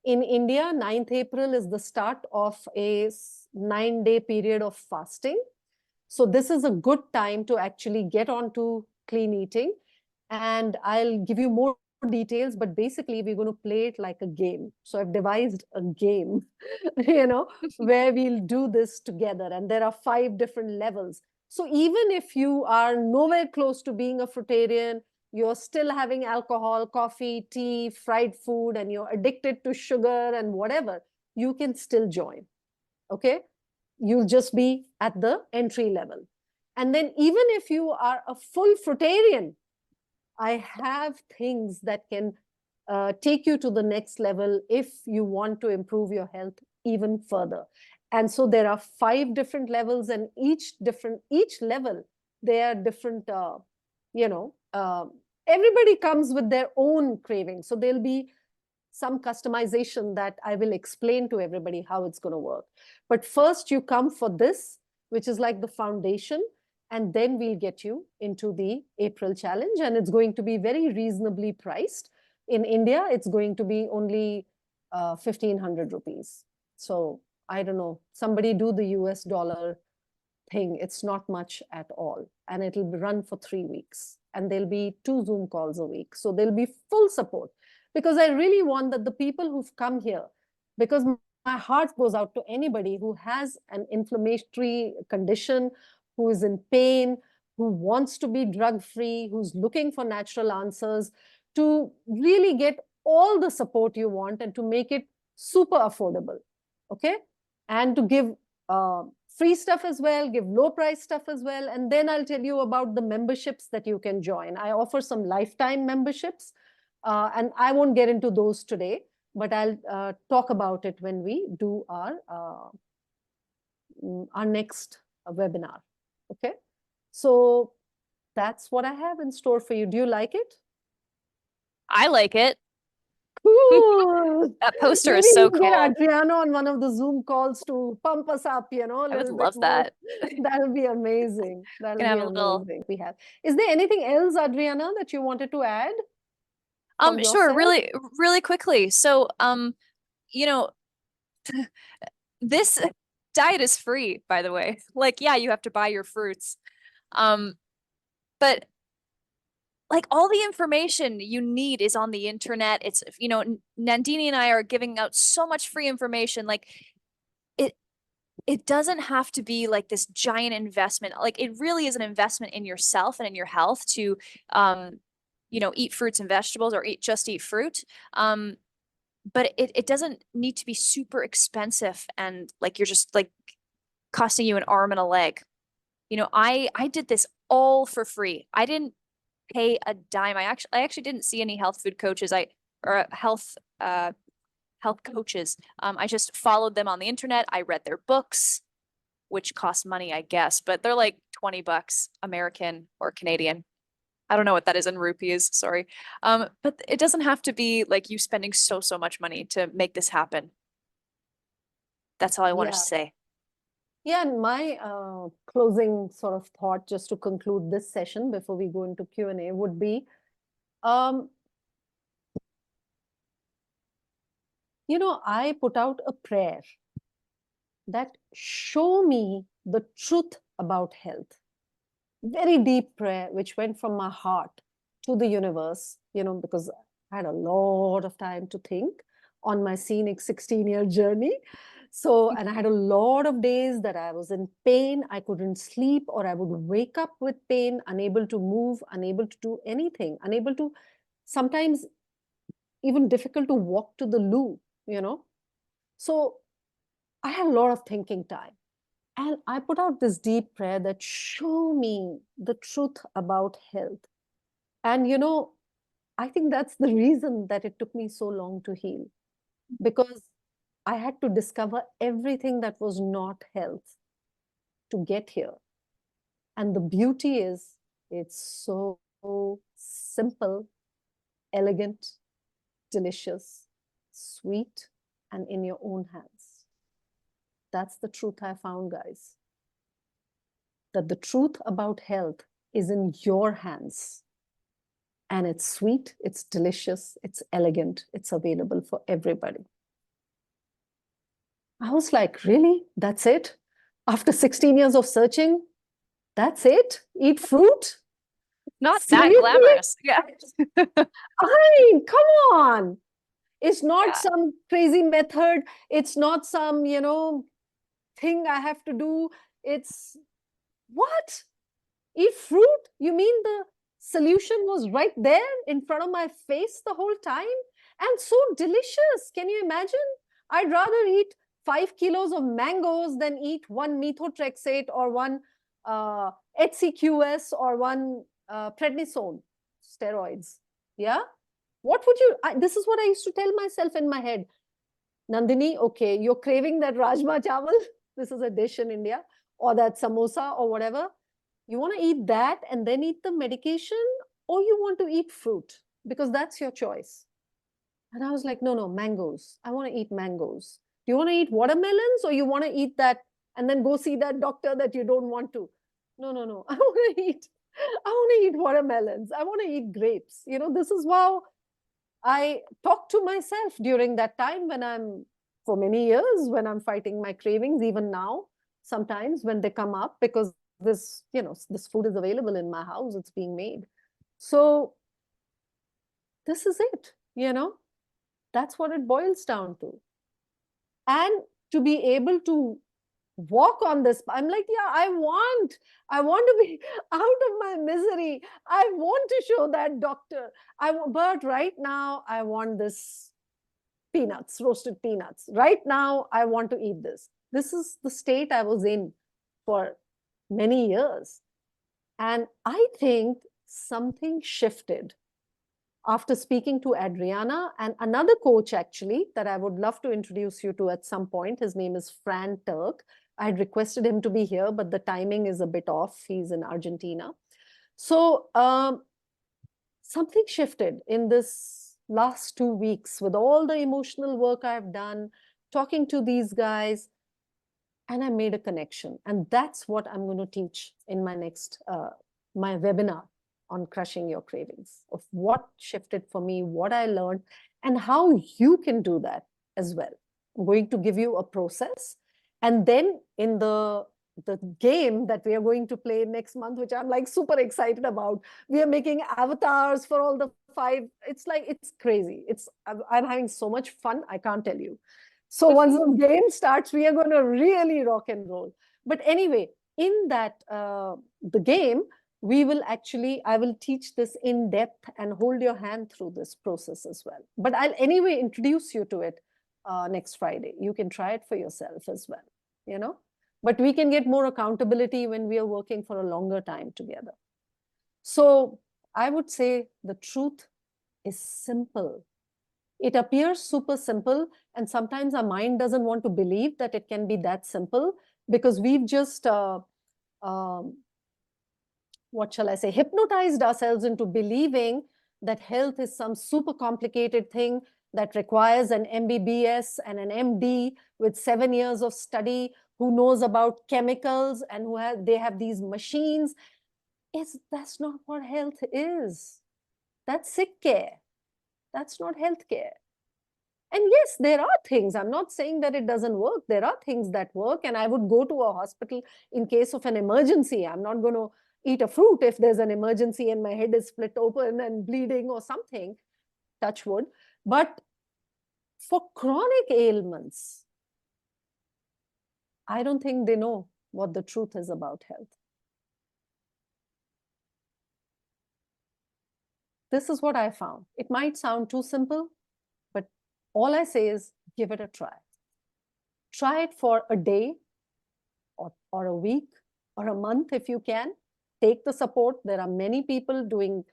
In India, 9th April is the start of a 9-day period of fasting. So this is a good time to actually get onto clean eating. And I'll give you more details, but basically we're going to play it like a game. So I've devised a game, where we'll do this together. And there are 5 different levels. So even if you are nowhere close to being a fruitarian, you're still having alcohol, coffee, tea, fried food, and you're addicted to sugar and whatever, you can still join. Okay? You'll just be at the entry level. And then even if you are a full fruitarian, I have things that can take you to the next level if you want to improve your health even further. And so there are 5 different levels, and each level, there are different, everybody comes with their own craving. So there'll be some customization that I will explain to everybody how it's going to work. But first you come for this, which is like the foundation, and then we'll get you into the April challenge, and it's going to be very reasonably priced. In India, it's going to be only 1,500 rupees. So I don't know, somebody do the US dollar thing. It's not much at all. And it'll be run for 3 weeks. And there'll be 2 Zoom calls a week. So there'll be full support, because I really want that the people who've come here, because my heart goes out to anybody who has an inflammatory condition, who is in pain, who wants to be drug-free, who's looking for natural answers, to really get all the support you want and to make it super affordable, okay? And to give free stuff as well, give low price stuff as well. And then I'll tell you about the memberships that you can join. I offer some lifetime memberships, and I won't get into those today, but I'll talk about it when we do our next webinar. Okay, so that's what I have in store for you. Do you like it? I like it. Cool. That poster Maybe is so we'll get cool. Adriana on one of the Zoom calls to pump us up, a I would little bit love more. that. That'll be amazing. That'll Gonna be have a little. amazing. We have. Is there anything else, Adriana, that you wanted to add from your Sure, side? really quickly. So, you know, this diet is free, by the way. Like, yeah, you have to buy your fruits. But like all the information you need is on the internet. It's, Nandini and I are giving out so much free information. Like it doesn't have to be like this giant investment. Like it really is an investment in yourself and in your health to, eat fruits and vegetables or eat fruit. But it doesn't need to be super expensive and like you're just like costing you an arm and a leg. I did this all for free. I didn't pay a dime. I actually didn't see any health food coaches or health health coaches. I just followed them on the internet. I read their books, which cost money, I guess, but they're like $20 American or Canadian. I don't know what that is in rupees, sorry. But it doesn't have to be like you spending so much money to make this happen. That's all I want to Yeah. say. Yeah, and my closing sort of thought, just to conclude this session before we go into Q&A, would be, I put out a prayer that show me the truth about health. Very deep prayer, which went from my heart to the universe, because I had a lot of time to think on my scenic 16-year journey. So, and I had a lot of days that I was in pain. I couldn't sleep, or I would wake up with pain, unable to move, unable to do anything, unable to, sometimes even difficult to walk to the loo. So I had a lot of thinking time. And I put out this deep prayer that show me the truth about health. And, I think that's the reason that it took me so long to heal, because I had to discover everything that was not health to get here. And the beauty is, it's so simple, elegant, delicious, sweet, and in your own hands. That's the truth I found, guys. That the truth about health is in your hands. And it's sweet, it's delicious, it's elegant, it's available for everybody. I was like, really? That's it? After 16 years of searching, that's it? Eat fruit? Not that Seriously? glamorous. Yeah. I mean, come on. It's not Yeah. some crazy method. It's not some, thing I have to do. It's what? Eat fruit? You mean the solution was right there in front of my face the whole time? And so delicious. Can you imagine? I'd rather eat 5 kilos of mangoes than eat one methotrexate or one HCQS or one prednisone steroids. Yeah? What would you, this is what I used to tell myself in my head. Nandini, okay, you're craving that rajma chawal. This is a dish in India, or that samosa or whatever. You want to eat that and then eat the medication, or you want to eat fruit, because that's your choice. And I was like, no, mangoes. I want to eat mangoes. Do you want to eat watermelons, or you want to eat that and then go see that doctor that you don't want to? No. I want to eat watermelons. I want to eat grapes. This is how I talk to myself during that time for many years, when I'm fighting my cravings, even now, sometimes when they come up, because this food is available in my house, it's being made. So this is it, that's what it boils down to. And to be able to walk on this, I'm like, yeah, I want to be out of my misery. I want to show that doctor. But right now I want this peanuts, roasted peanuts. Right now I want to eat this. This is the state I was in for many years. And I think something shifted after speaking to Adriana and another coach, actually, that I would love to introduce you to at some point. His name is Fran Turk. I had requested him to be here, but the timing is a bit off. He's in Argentina. So something shifted in this last 2 weeks with all the emotional work I've done, talking to these guys, and I made a connection. And that's what I'm going to teach in my next, my webinar on crushing your cravings, of what shifted for me, what I learned, and how you can do that as well. I'm going to give you a process. And then in the game that we are going to play next month, which I'm like super excited about, we are making avatars for all the 5. It's like, it's crazy. I'm having so much fun. I can't tell you. So once the game starts, we are going to really rock and roll. But anyway, in that, the game, I will teach this in depth and hold your hand through this process as well. But I'll anyway introduce you to it next Friday. You can try it for yourself as well, But we can get more accountability when we are working for a longer time together. So I would say the truth is simple. It appears super simple, and sometimes our mind doesn't want to believe that it can be that simple because we've just, what shall I say, hypnotized ourselves into believing that health is some super complicated thing that requires an MBBS and an MD with 7 years of study, who knows about chemicals and they have these machines. That's not what health is. That's sick care. That's not health care. And yes, there are things. I'm not saying that it doesn't work. There are things that work, and I would go to a hospital in case of an emergency. I'm not going to eat a fruit if there's an emergency and my head is split open and bleeding or something, touch wood. But for chronic ailments, I don't think they know what the truth is about health. This is what I found. It might sound too simple, but all I say is give it a try. Try it for a day or a week or a month if you can. Take the support. There are many people doing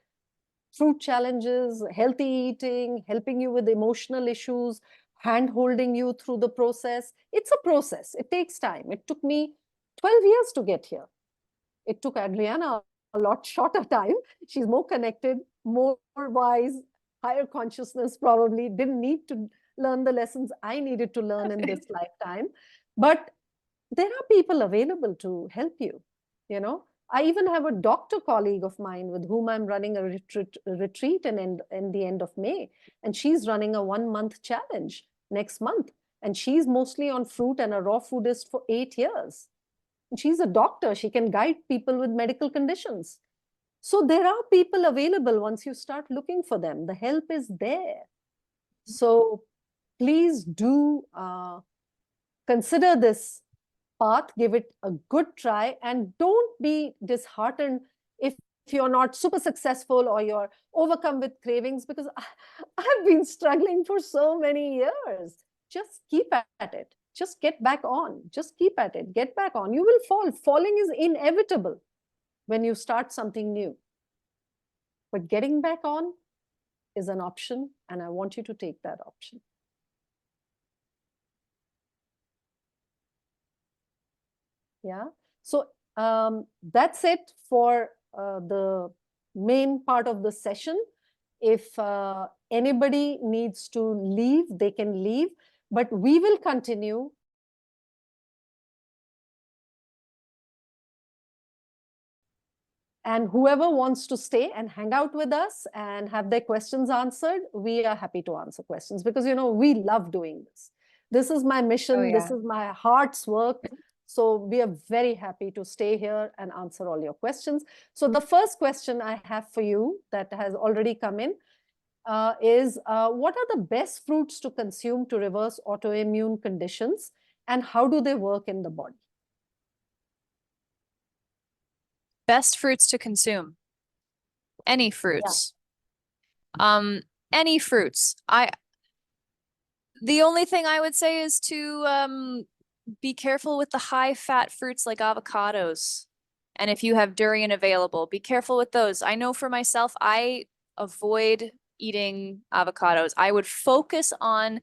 fruit challenges, healthy eating, helping you with emotional issues, hand-holding you through the process. It's a process. It takes time. It took me 12 years to get here. It took Adriana a lot shorter time. She's more connected, more wise, higher consciousness probably, didn't need to learn the lessons I needed to learn in this lifetime. But there are people available to help you, you know. I even have a doctor colleague of mine with whom I'm running a retreat in the end of May. And she's running a 1-month challenge next month. And she's mostly on fruit and a raw foodist for 8 years. And she's a doctor. She can guide people with medical conditions. So there are people available once you start looking for them. The help is there. So please do consider this path, give it a good try, and don't be disheartened if you're not super successful or you're overcome with cravings, because I've been struggling for so many years. Just keep at it. Just get back on. Just keep at it. Get back on. You will fall. Falling is inevitable when you start something new. But getting back on is an option, and I want you to take that option. Yeah. So that's it for the main part of the session. If anybody needs to leave, they can leave, but we will continue. And whoever wants to stay and hang out with us and have their questions answered, we are happy to answer questions because, you know, we love doing this. This is my mission. Oh, yeah. This is my heart's work. So we are very happy to stay here and answer all your questions. So the first question I have for you that has already come in is, what are the best fruits to consume to reverse autoimmune conditions, and how do they work in the body? Best fruits to consume. Any fruits. Yeah. Any fruits. The only thing I would say is to be careful with the high fat fruits like avocados. And if you have durian available, be careful with those. I know for myself, I avoid eating avocados. I would focus on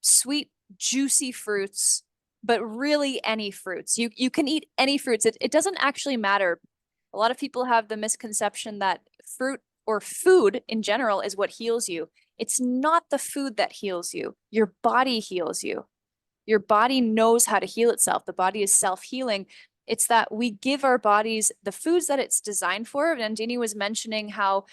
sweet, juicy fruits, but really any fruits. You can eat any fruits. It doesn't actually matter. A lot of people have the misconception that fruit or food in general is what heals you. It's not the food that heals you. Your body heals you. Your body knows how to heal itself. The body is self-healing. It's that we give our bodies the foods that it's designed for. Nandini was mentioning how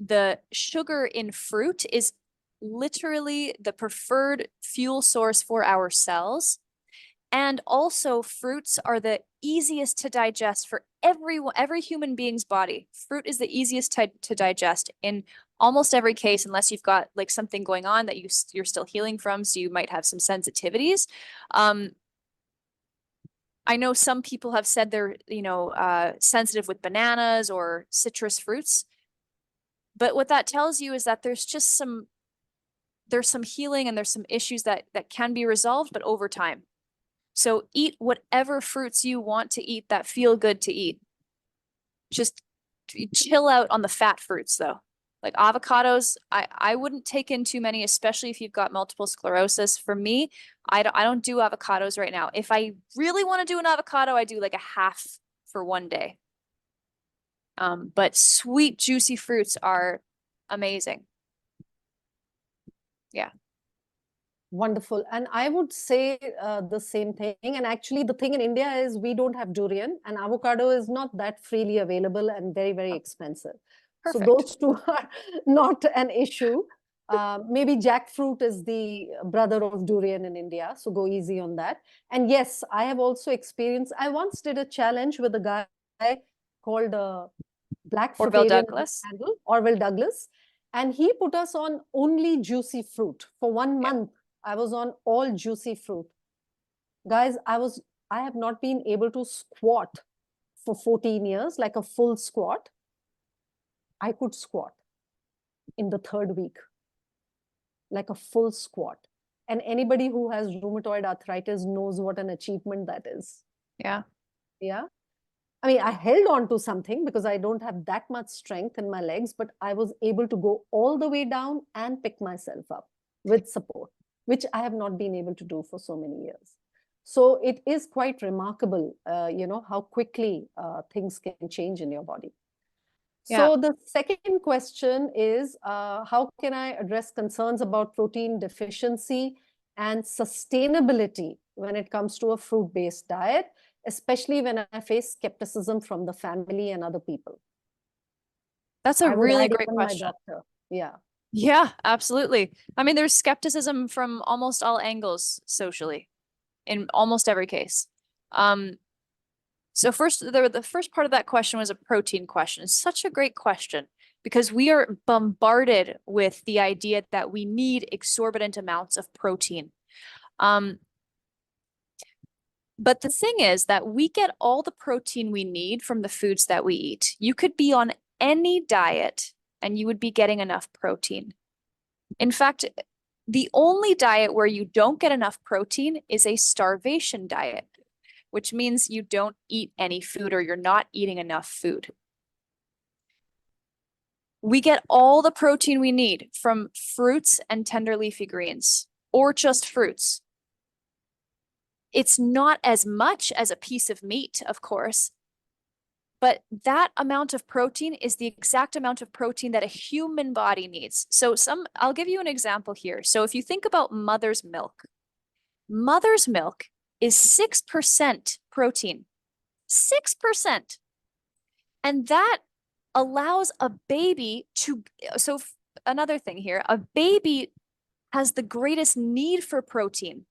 the sugar in fruit is literally the preferred fuel source for our cells. And also fruits are the easiest to digest for every human being's body. Fruit is the easiest to digest in almost every case, unless you've got like something going on that you're still healing from, so you might have some sensitivities. I know some people have said they're, sensitive with bananas or citrus fruits. But what that tells you is that there's some healing and there's some issues that can be resolved, but over time. So eat whatever fruits you want to eat that feel good to eat. Just chill out on the fat fruits though. Like avocados, I wouldn't take in too many, especially if you've got multiple sclerosis. For me, I don't do avocados right now. If I really want to do an avocado, I do like a half for one day. But sweet, juicy fruits are amazing. Yeah. Wonderful. And I would say the same thing. And actually, the thing in India is we don't have durian, and avocado is not that freely available and very, very expensive. So Perfect. those two are not an issue. Maybe jackfruit is the brother of durian in India, so go easy on that. And yes, I have also experienced, I once did a challenge with a guy called Black Orville Fruitarian Douglas. handle, Orville Douglas, and he put us on only juicy fruit. For 1 month, I was on all juicy fruit. Guys, I have not been able to squat for 14 years, like a full squat. I could squat in the 3rd week, like a full squat. And anybody who has rheumatoid arthritis knows what an achievement that is. Yeah. Yeah. I mean, I held on to something because I don't have that much strength in my legs, but I was able to go all the way down and pick myself up with support, which I have not been able to do for so many years. So it is quite remarkable, how quickly things can change in your body. Yeah. So the second question is, how can I address concerns about protein deficiency and sustainability when it comes to a fruit-based diet, especially when I face skepticism from the family and other people? That's a I would really add great even my question. doctor. Yeah. Yeah, absolutely. I mean, there's skepticism from almost all angles socially in almost every case. So first, the first part of that question was a protein question. It's such a great question because we are bombarded with the idea that we need exorbitant amounts of protein. But the thing is that we get all the protein we need from the foods that we eat. You could be on any diet and you would be getting enough protein. In fact, the only diet where you don't get enough protein is a starvation diet, which means you don't eat any food or you're not eating enough food. We get all the protein we need from fruits and tender leafy greens, or just fruits. It's not as much as a piece of meat, of course, but that amount of protein is the exact amount of protein that a human body needs. So I'll give you an example here. So if you think about mother's milk is 6% protein, 6%. And that allows a baby to, so another thing here, a baby has the greatest need for protein.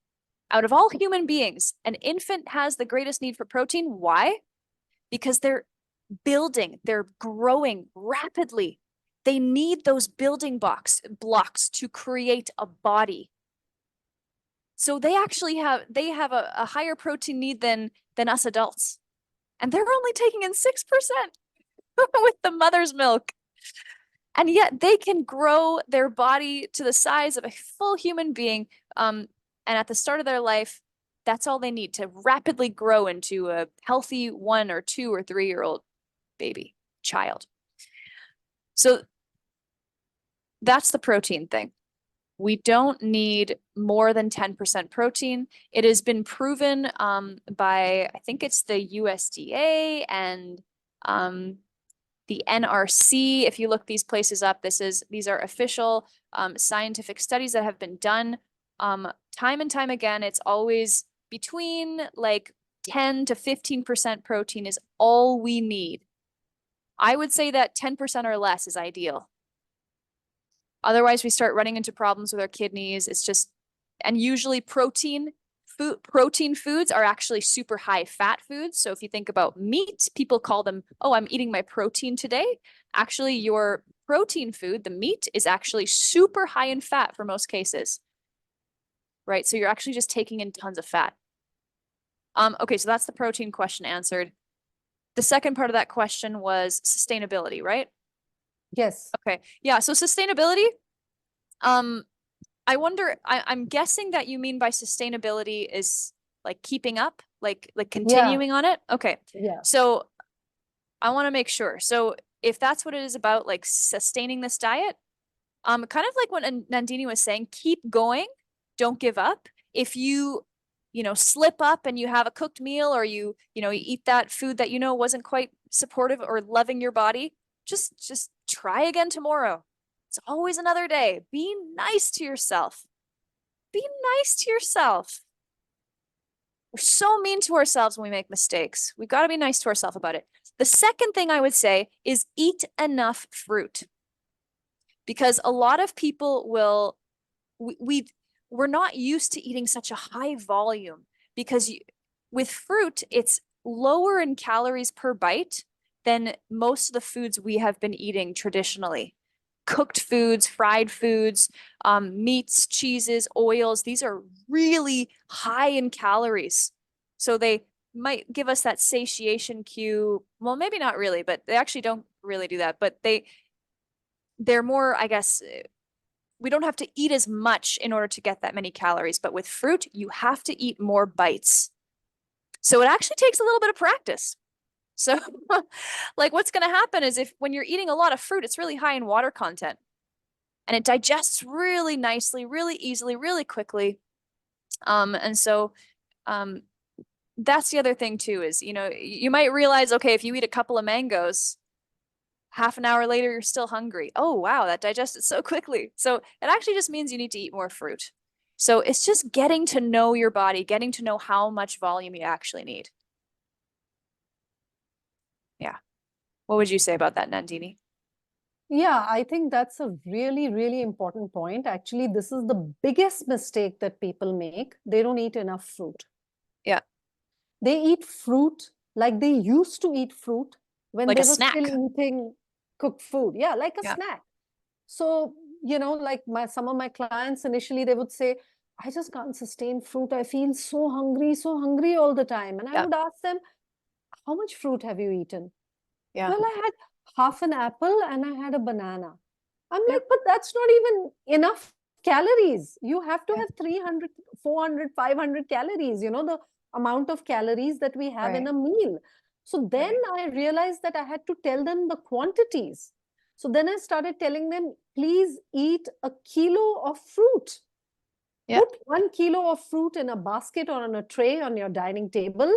Out of all human beings, an infant has the greatest need for protein. Why? Because they're building, they're growing rapidly. They need those building blocks to create a body. So they actually have a higher protein need than us adults. And they're only taking in 6% with the mother's milk. And yet they can grow their body to the size of a full human being. And at the start of their life, that's all they need to rapidly grow into a healthy 1 or 2 or 3-year-old child. So that's the protein thing. We don't need more than 10% protein. It has been proven by, I think it's the USDA and the NRC. If you look these places up, these are official scientific studies that have been done time and time again. It's always between like 10 to 15% protein is all we need. I would say that 10% or less is ideal. Otherwise, we start running into problems with our kidneys. It's just, and usually protein foods are actually super high fat foods. So if you think about meat, people call them, oh, I'm eating my protein today. Actually, your protein food, the meat, is actually super high in fat for most cases. Right? So you're actually just taking in tons of fat. Okay, so that's the protein question answered. The second part of that question was sustainability, right? Yes. Okay. Yeah, so sustainability, I wonder, I'm guessing that you mean by sustainability is like keeping up, like continuing on it. Okay. Yeah. So I want to make sure. So if that's what it is about, like sustaining this diet, kind of like what Nandini was saying, keep going, don't give up. If you slip up and you have a cooked meal, or you eat that food that wasn't quite supportive or loving your body, just try again tomorrow. It's always another day. Be nice to yourself. Be nice to yourself. We're so mean to ourselves when we make mistakes. We've got to be nice to ourselves about it. The second thing I would say is eat enough fruit, because a lot of people we're not used to eating such a high volume, because with fruit, it's lower in calories per bite than most of the foods we have been eating traditionally. Cooked foods, fried foods, meats, cheeses, oils, these are really high in calories. So they might give us that satiation cue. Well, maybe not really, but they actually don't really do that. But they're more, I guess, we don't have to eat as much in order to get that many calories. But with fruit, you have to eat more bites. So it actually takes a little bit of practice. So like what's going to happen is, when you're eating a lot of fruit, it's really high in water content, and it digests really nicely, really easily, really quickly. And so that's the other thing too, is, you might realize, okay, if you eat a couple of mangoes, half an hour later, you're still hungry. Oh, wow, that digested so quickly. So it actually just means you need to eat more fruit. So it's just getting to know your body, getting to know how much volume you actually need. Yeah. What would you say about that, Nandini? Yeah, I think that's a really, really important point. Actually, this is the biggest mistake that people make. They don't eat enough fruit. Yeah. They eat fruit like they used to eat fruit when Like they a were still snack. eating cooked food. Yeah, like a Yeah. snack. So, like some of my clients initially, they would say, I just can't sustain fruit. I feel so hungry all the time. And I Yeah. would ask them, how much fruit have you eaten? Yeah. Well, I had half an apple and I had a banana. I'm Yeah. like, but that's not even enough calories. You have to Yeah. have 300, 400, 500 calories, the amount of calories that we have in Right. a meal. So then Right. I realized that I had to tell them the quantities. So then I started telling them, please eat a kilo of fruit. Yeah. Put 1 kilo of fruit in a basket or on a tray on your dining table,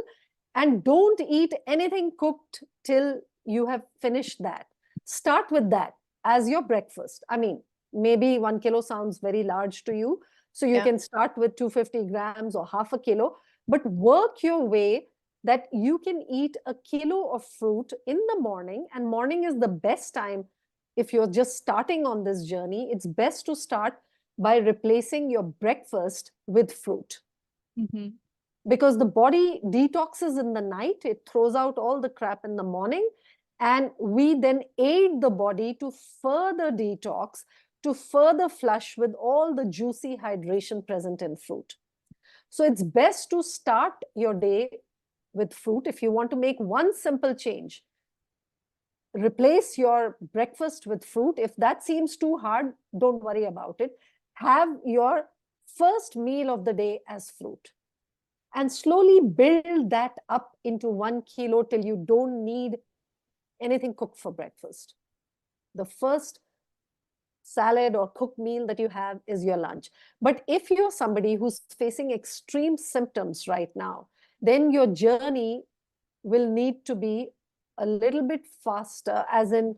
and don't eat anything cooked till you have finished that. Start with that as your breakfast. I mean, maybe 1 kilo sounds very large to you. So you Yeah. can start with 250 grams or half a kilo, but work your way that you can eat a kilo of fruit in the morning. And morning is the best time if you're just starting on this journey. It's best to start by replacing your breakfast with fruit. Mm-hmm. Because the body detoxes in the night, it throws out all the crap in the morning, and we then aid the body to further detox, to further flush with all the juicy hydration present in fruit. So it's best to start your day with fruit. If you want to make one simple change, replace your breakfast with fruit. If that seems too hard, don't worry about it. Have your first meal of the day as fruit, and slowly build that up into 1 kilo till you don't need anything cooked for breakfast. The first salad or cooked meal that you have is your lunch. But if you're somebody who's facing extreme symptoms right now, then your journey will need to be a little bit faster, as in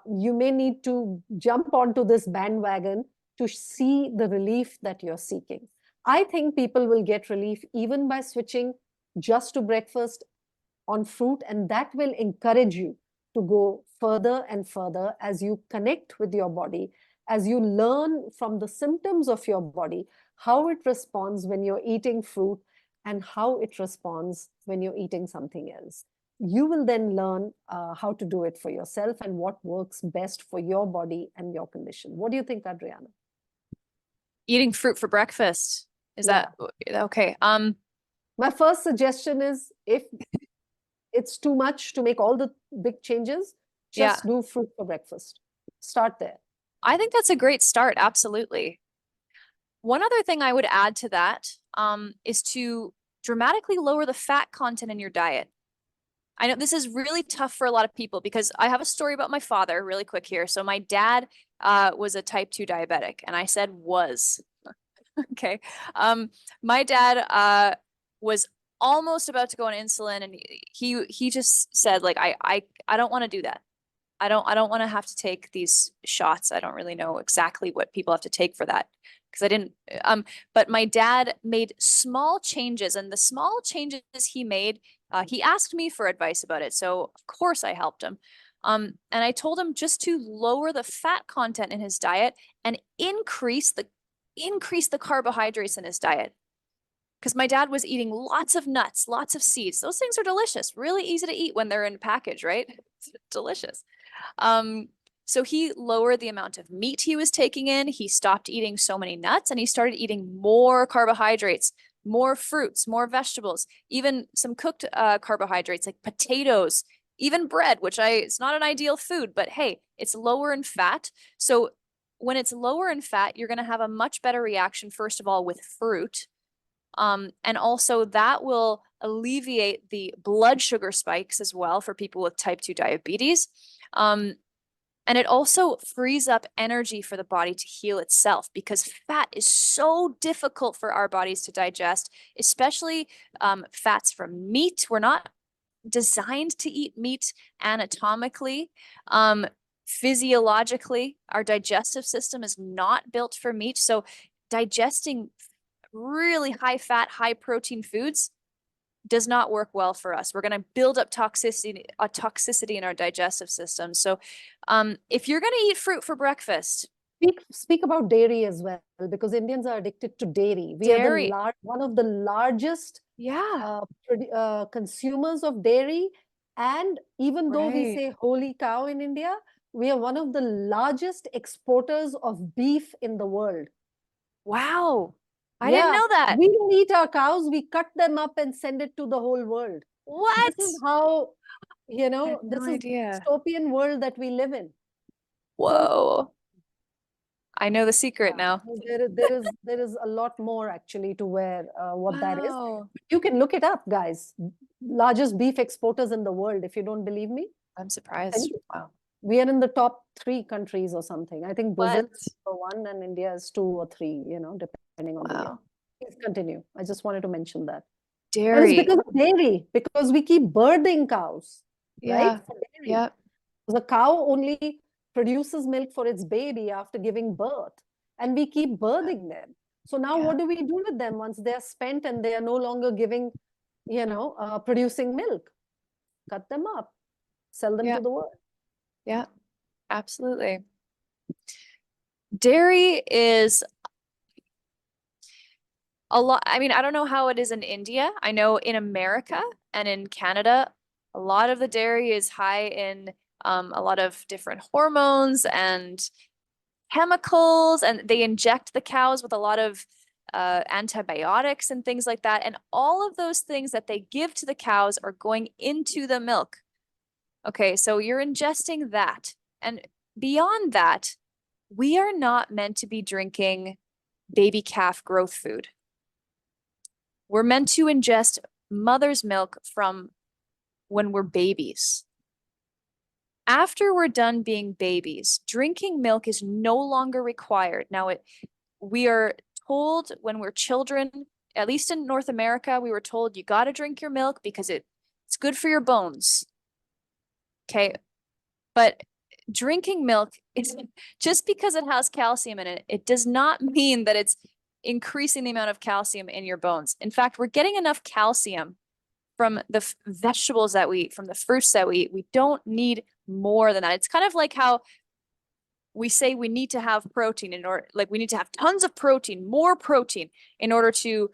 you may need to jump onto this bandwagon to see the relief that you're seeking. I think people will get relief even by switching just to breakfast on fruit, and that will encourage you to go further and further as you connect with your body, as you learn from the symptoms of your body, how it responds when you're eating fruit and how it responds when you're eating something else. You will then learn how to do it for yourself and what works best for your body and your condition. What do you think, Adriana? Eating fruit for breakfast. Is Yeah. that okay? My first suggestion is, if it's too much to make all the big changes, Yeah, just do fruit for breakfast. Start there. I think that's a great start. Absolutely. One other thing I would add to that, is to dramatically lower the fat content in your diet. I know this is really tough for a lot of people because I have a story about my father really quick here. So my dad was a type 2 diabetic, and I said was. Okay. My dad was almost about to go on insulin, and he just said, like, I don't want to do that. I don't want to have to take these shots. I don't really know exactly what people have to take for that because I didn't but my dad made small changes, and the small changes he made, he asked me for advice about it. So of course I helped him. And I told him just to lower the fat content in his diet and increase the carbohydrates in his diet. Because my dad was eating lots of nuts, lots of seeds. Those things are delicious, really easy to eat when they're in a package, right? It's delicious. So he lowered the amount of meat he was taking in. He stopped eating so many nuts, and he started eating more carbohydrates, more fruits, more vegetables, even some cooked carbohydrates like potatoes, even bread, which it's not an ideal food, but hey, it's lower in fat. So when it's lower in fat, you're going to have a much better reaction, first of all, with fruit. And also that will alleviate the blood sugar spikes as well for people with type 2 diabetes. And it also frees up energy for the body to heal itself, because fat is so difficult for our bodies to digest, especially fats from meat. We're not designed to eat meat anatomically. Physiologically, our digestive system is not built for meat. So digesting really high fat, high protein foods does not work well for us. We're going to build up toxicity in our digestive system. So if you're going to eat fruit for breakfast, Speak about dairy as well, because Indians are addicted to dairy. We are dairy. one of the largest Yeah, consumers of dairy. And even though we right. say holy cow in India, we are one of the largest exporters of beef in the world. Wow. I didn't Yeah, know that. we don't eat our cows, we cut them up and send it to the whole world. This What? is how, I had no this is the idea. dystopian world that we live in. So Whoa. I know the secret yeah, now. so there is a lot more actually to where what that is. Wow. You can look it up, guys. Largest beef exporters in the world. If you don't believe me, I'm tell surprised. you. Wow. We are in the top 3 countries or something. I think Brazil What? is #1 and India is 2 or 3, depending on the year. Wow. Please continue. I just wanted to mention that. And it's Dairy. because of dairy, because we keep birthing cows, right? Yeah. For dairy. Yep. The cow only produces milk for its baby after giving birth, and we keep birthing them. So now Yeah. what do we do with them once they're spent and they are no longer giving, producing milk? Cut them up, sell them Yeah. to the world. Yeah. Absolutely. Dairy is a lot. I mean, I don't know how it is in India. I know in America and in Canada, a lot of the dairy is high in a lot of different hormones and chemicals, and they inject the cows with a lot of antibiotics and things like that. And all of those things that they give to the cows are going into the milk. Okay, so you're ingesting that. And beyond that, we are not meant to be drinking baby calf growth food. We're meant to ingest mother's milk from when we're babies. After we're done being babies, drinking milk is no longer required. Now, we are told when we're children, at least in North America, we were told you got to drink your milk because it's good for your bones. Okay. But drinking milk is just because it has calcium in it, it does not mean that it's increasing the amount of calcium in your bones. In fact, we're getting enough calcium from the vegetables that we eat, from the fruits that we eat. We don't need more than that. It's kind of like how we say we need to have protein in order, like we need to have tons of protein, more protein in order to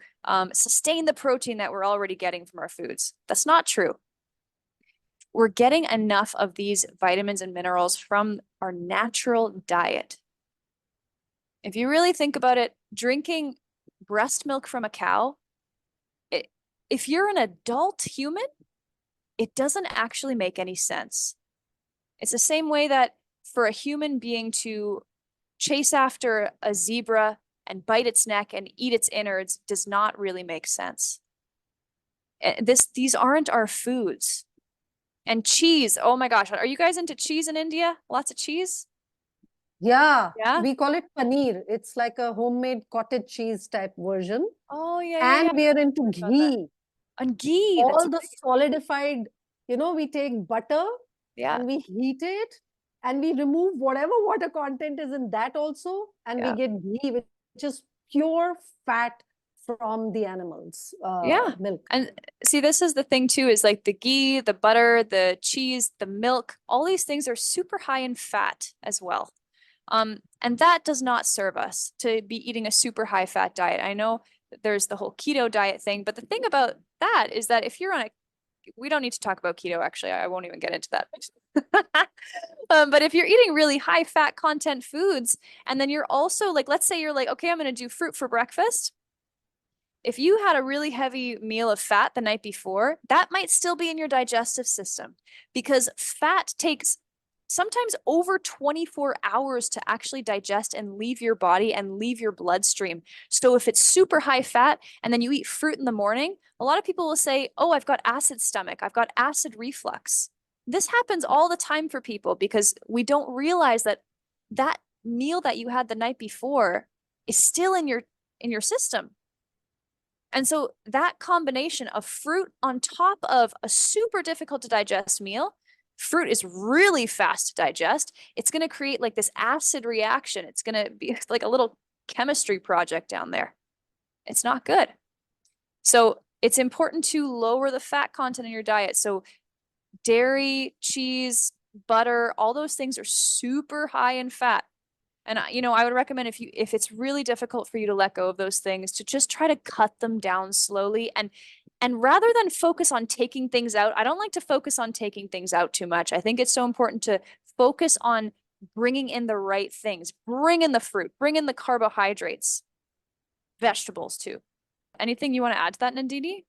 sustain the protein that we're already getting from our foods. That's not true. We're getting enough of these vitamins and minerals from our natural diet. If you really think about it, drinking breast milk from a cow, if you're an adult human, it doesn't actually make any sense. It's the same way that for a human being to chase after a zebra and bite its neck and eat its innards does not really make sense. These aren't our foods. And cheese. Oh my gosh. Are you guys into cheese in India? Lots of cheese? Yeah, Yeah. we call it paneer. It's like a homemade cottage cheese type version. Oh, yeah, yeah, And yeah. we are into Heard about that. ghee. And ghee. That's All the solidified, we take butter yeah, and we heat it and we remove whatever water content is in that also. And we yeah, get ghee, which is pure fat from the animals, yeah. milk. And see, this is the thing too, is like the ghee, the butter, the cheese, the milk, all these things are super high in fat as well. And that does not serve us to be eating a super high fat diet. I know that there's the whole keto diet thing, but the thing about that is that if you're on a, we don't need to talk about keto, actually, I won't even get into that. But if you're eating really high fat content foods, and then you're also like, let's say you're like, okay, I'm going to do fruit for breakfast. If you had a really heavy meal of fat the night before, that might still be in your digestive system because fat takes sometimes over 24 hours to actually digest and leave your body and leave your bloodstream. So if it's super high fat and then you eat fruit in the morning, a lot of people will say, oh, I've got acid stomach, I've got acid reflux. This happens all the time for people because we don't realize that that meal that you had the night before is still in your system. And so that combination of fruit on top of a super difficult to digest meal, fruit is really fast to digest. It's going to create like this acid reaction. It's going to be like a little chemistry project down there. It's not good. So it's important to lower the fat content in your diet. So dairy, cheese, butter, all those things are super high in fat. And I would recommend if it's really difficult for you to let go of those things, to just try to cut them down slowly. And rather than focus on taking things out, I don't like to focus on taking things out too much. I think it's so important to focus on bringing in the right things. Bring in the fruit, bring in the carbohydrates, vegetables too. Anything you want to add to that, Nandini?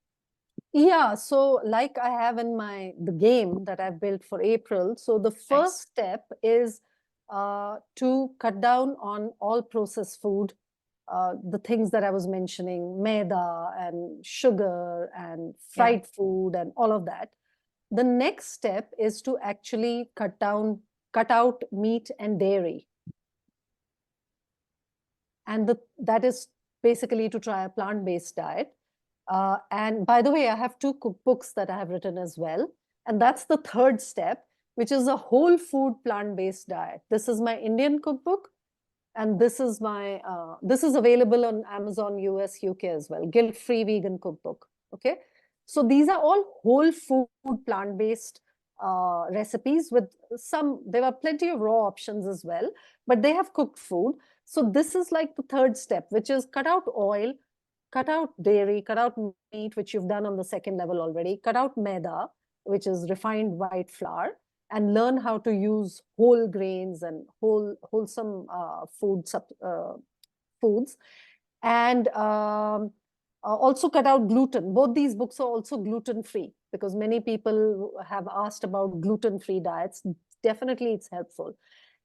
Yeah, so like I have in the game that I've built for April. So the Nice. first step is to cut down on all processed food, the things that I was mentioning, maida and sugar and Yeah. fried food and all of that. The next step is to actually cut out meat and dairy. And that is basically to try a plant-based diet. And by the way, I have two cookbooks that I have written as well. And that's the third step, which is a whole food plant-based diet. This is my Indian cookbook. And this is this is available on Amazon, US, UK as well. Guilt-free vegan cookbook. Okay. So these are all whole food plant-based recipes with there are plenty of raw options as well, but they have cooked food. So this is like the third step, which is cut out oil, cut out dairy, cut out meat, which you've done on the second level already, cut out maida, which is refined white flour, and learn how to use whole grains and wholesome foods. And also cut out gluten. Both these books are also gluten-free because many people have asked about gluten-free diets. Definitely it's helpful.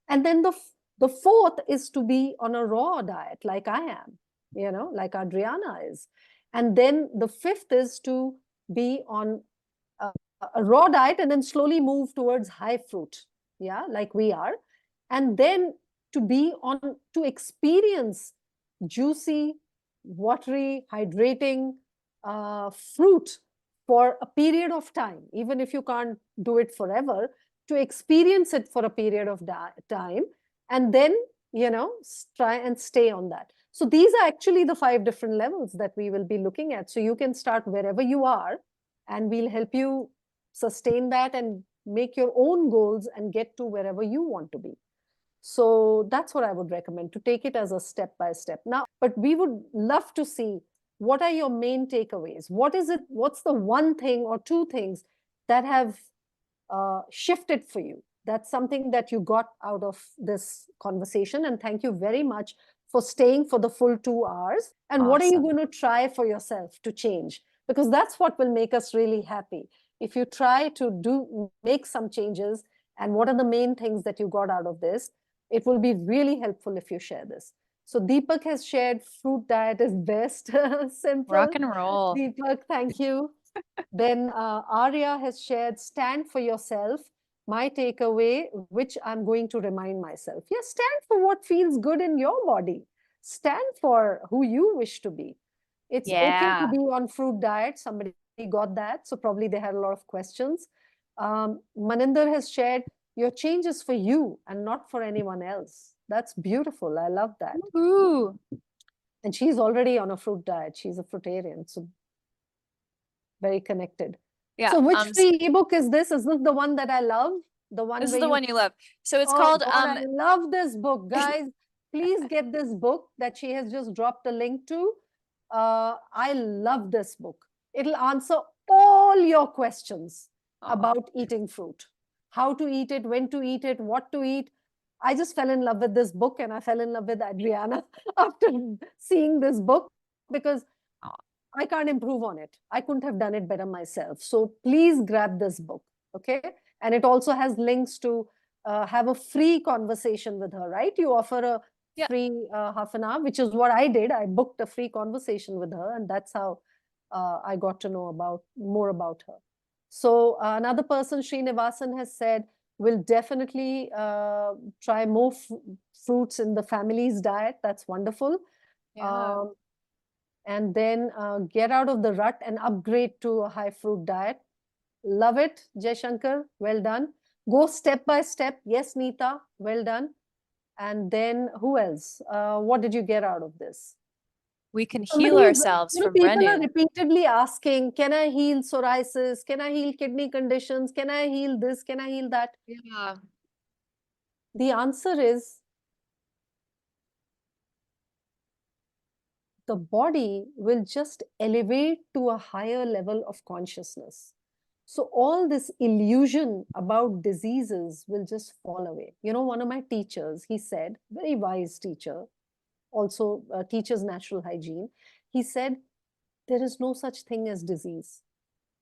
And then the fourth is to be on a raw diet like I am, like Adriana is. And then the fifth is to be on a raw diet and then slowly move towards high fruit, yeah, like we are. And then to experience juicy, watery, hydrating fruit for a period of time, even if you can't do it forever, to experience it for a period of time, and then, try and stay on that. So these are actually the 5 different levels that we will be looking at. So you can start wherever you are, and we'll help you sustain that and make your own goals and get to wherever you want to be. So that's what I would recommend, to take it as a step by step. Now, but we would love to see, what are your main takeaways? What's the one thing or two things that have shifted for you? That's something that you got out of this conversation. And thank you very much for staying for the full 2 hours. And what are you going to try for yourself to change? Because that's what will make us really happy. If you try to make some changes, and what are the main things that you got out of this, it will be really helpful if you share this. So Deepak has shared fruit diet is best. Simple. Rock and roll. Deepak, thank you. Then Arya has shared, stand for yourself. My takeaway, which I'm going to remind myself. Yes, stand for what feels good in your body. Stand for who you wish to be. It's okay to Yeah. be on fruit diet. Somebody got that. So probably they had a lot of questions. Maninder has shared, your change is for you and not for anyone else. That's beautiful. I love that. Ooh. And she's already on a fruit diet. She's a fruitarian. So very connected. Yeah. So which free ebook is this? Is this the one that I love? The one This where is the you... one you love. So it's Oh called God, I love this book, guys. Please get this book that she has just dropped a link to. I love this book. It'll answer all your questions about eating fruit. How to eat it, when to eat it, what to eat. I just fell in love with this book, and I fell in love with Adriana after seeing this book, because I can't improve on it. I couldn't have done it better myself. So please grab this book, okay? And it also has links to have a free conversation with her, right? You offer a Yeah. free half an hour, which is what I did. I booked a free conversation with her, and that's how I got to know more about her. So another person, Srinivasan, has said, we'll definitely try more fruits in the family's diet. That's wonderful. Yeah. And then get out of the rut and upgrade to a high fruit diet. Love it, Jay Shankar. Well done. Go step by step. Yes, Neeta. Well done. And then who else? What did you get out of this? We can heal Somebody is, ourselves from people are Renu. repeatedly asking, can I heal psoriasis? Can I heal kidney conditions? Can I heal this? Can I heal that? Yeah. The answer is, the body will just elevate to a higher level of consciousness. So all this illusion about diseases will just fall away. You know, one of my teachers, he said, very wise teacher, also teaches natural hygiene. He said, there is no such thing as disease.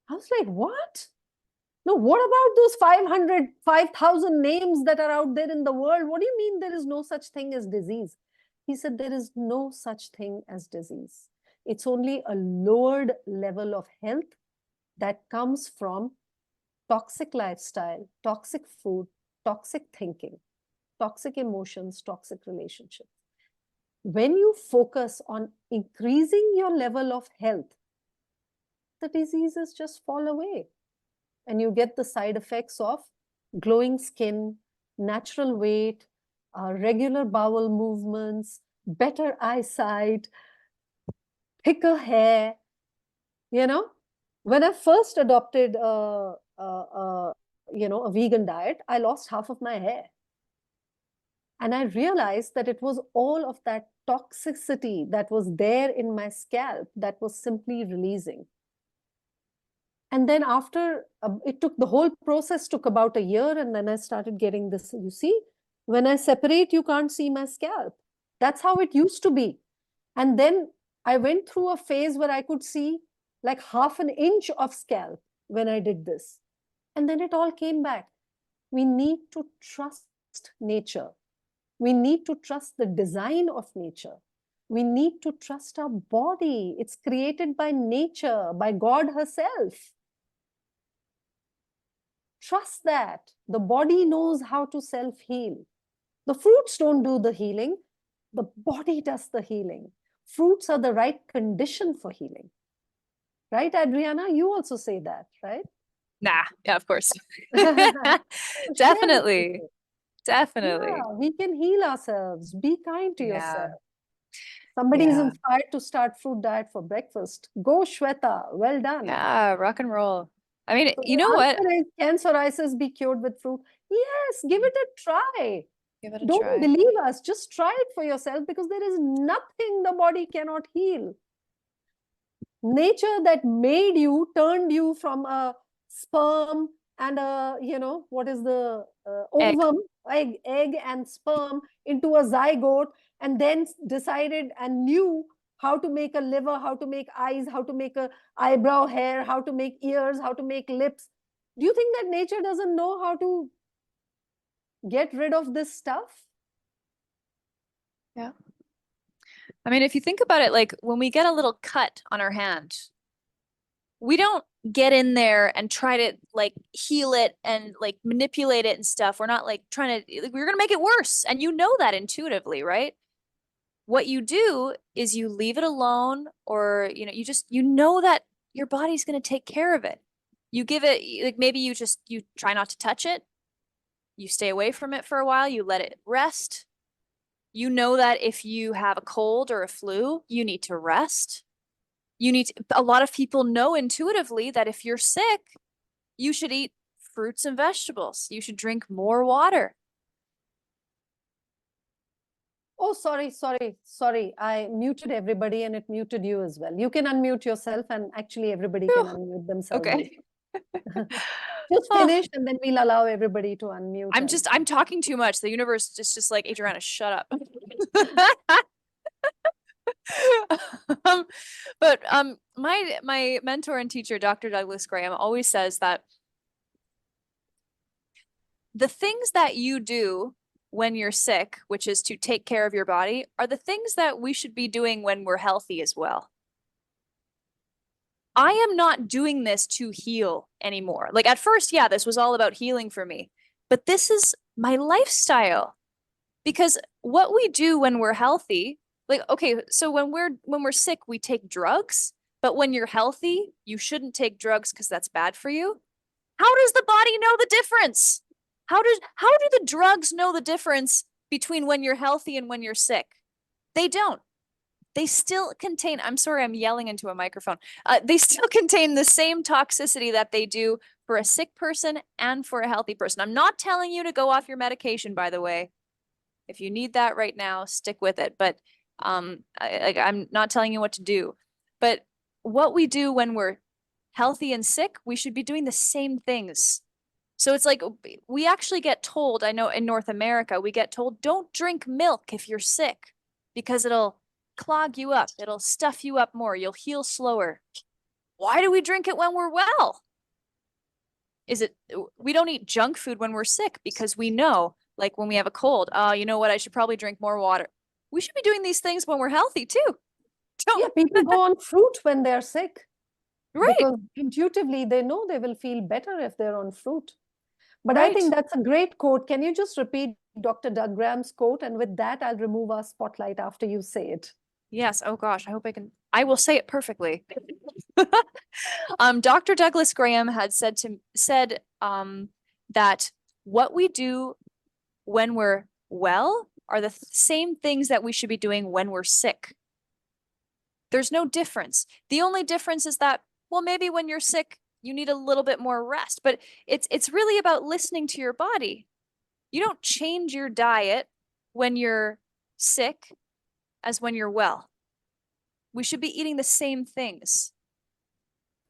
I was like, what? No, what about those 500, 5,000 names that are out there in the world? What do you mean there is no such thing as disease? He said, there is no such thing as disease. It's only a lowered level of health that comes from toxic lifestyle, toxic food, toxic thinking, toxic emotions, toxic relationships. When you focus on increasing your level of health, the diseases just fall away. And you get the side effects of glowing skin, natural weight, regular bowel movements, better eyesight, thicker hair. You know, when I first adopted a vegan diet, I lost half of my hair. And I realized that it was all of that toxicity that was there in my scalp that was simply releasing. And then after it took, the whole process took about a year, and then I started getting this. You see, when I separate, you can't see my scalp. That's how it used to be. And then I went through a phase where I could see like half an inch of scalp when I did this. And then it all came back. We need to trust nature. We need to trust the design of nature. We need to trust our body. It's created by nature, by God herself. Trust that. The body knows how to self-heal. The fruits don't do the healing. The body does the healing. Fruits are the right condition for healing. Right, Adriana? You also say that, right? Nah, yeah, of course. So Definitely. Definitely. yeah, we can heal ourselves. Be kind to Yeah. yourself. Somebody is Yeah. inspired to start fruit diet for breakfast. Go, Shweta. Well done. Yeah. Rock and roll. I mean, So you the know what? answer is, can psoriasis be cured with fruit? Yes, give it a try. Give it a Don't try. believe us. Just try it for yourself, because there is nothing the body cannot heal. Nature that made you, turned you from a sperm and a, what is the Egg. ovum, egg and sperm into a zygote, and then decided and knew how to make a liver, how to make eyes, how to make a eyebrow hair, how to make ears, how to make lips. Do you think that nature doesn't know how to get rid of this stuff? Yeah. I mean, if you think about it, like when we get a little cut on our hand, we don't get in there and try to like heal it and like manipulate it and stuff. We're not like trying to, like, we're going to make it worse. And you know that intuitively, right? What you do is you leave it alone, or, you know that your body's going to take care of it. You give it, like, maybe you try not to touch it. You stay away from it for a while. You let it rest. You know that if you have a cold or a flu, you need to rest. A lot of people know intuitively that if you're sick, you should eat fruits and vegetables. You should drink more water. Oh, sorry. I muted everybody and it muted you as well. You can unmute yourself, and actually everybody can unmute themselves. Okay. Just finish and then we'll allow everybody to unmute. I'm talking too much. The universe just like, Adriana, shut up. But my mentor and teacher, Dr. Douglas Graham, always says that the things that you do when you're sick, which is to take care of your body, are the things that we should be doing when we're healthy as well. I am not doing this to heal anymore. Like at first, yeah, this was all about healing for me, but this is my lifestyle. Because what we do when we're healthy, like, okay, so when we're sick, we take drugs, but when you're healthy, you shouldn't take drugs because that's bad for you. How does the body know the difference? How do the drugs know the difference between when you're healthy and when you're sick? They don't. They still contain, I'm sorry, I'm yelling into a microphone. They still contain the same toxicity that they do for a sick person and for a healthy person. I'm not telling you to go off your medication, by the way. If you need that right now, stick with it. But I'm not telling you what to do. But what we do when we're healthy and sick, we should be doing the same things. So it's like we actually get told, I know in North America, we get told, don't drink milk if you're sick because it'll clog you up. It'll stuff you up more. You'll heal slower. Why do we drink it when we're well? We don't eat junk food when we're sick because we know, like when we have a cold, you know what? I should probably drink more water. We should be doing these things when we're healthy too. Yeah, people go on fruit when they're sick. Right. Because intuitively they know they will feel better if they're on fruit. But Right. I think that's a great quote. Can you just repeat Dr. Doug Graham's quote? And with that, I'll remove our spotlight after you say it. Yes. Oh gosh, I hope I will say it perfectly. Dr. Douglas Graham had said that what we do when we're well are the same things that we should be doing when we're sick. There's no difference. The only difference is that, well, maybe when you're sick, you need a little bit more rest, but it's really about listening to your body. You don't change your diet when you're sick as when you're well. We should be eating the same things.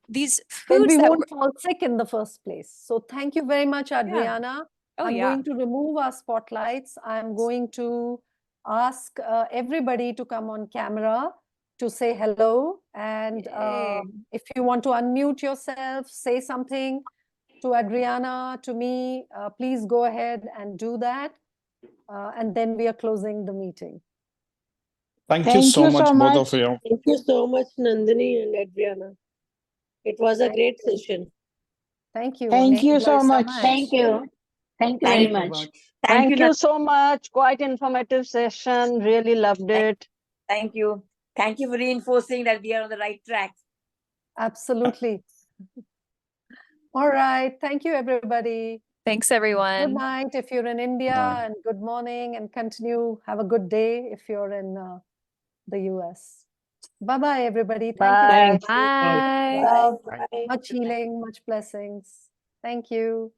These foods we that won't fall sick in the first place. So thank you very much, Adriana. Oh, I'm yeah. going to remove our spotlights. I'm going to ask everybody to come on camera to say hello. And if you want to unmute yourself, say something to Adriana, to me, please go ahead and do that. And then we are closing the meeting. Thank you so much, both of you. Thank you so much, Nandini and Adriana. It was a great session. Thank you. Thank you so much. Thank you. Thank you very much. Thank you so much. Quite informative session. Really loved it. Thank you. Thank you for reinforcing that we are on the right track. Absolutely. All right. Thank you, everybody. Thanks, everyone. Good night if you're in India, and good morning, and continue. Have a good day if you're in the US. Bye-bye, everybody. Thank you. Bye. Bye. Much healing, much blessings. Thank you.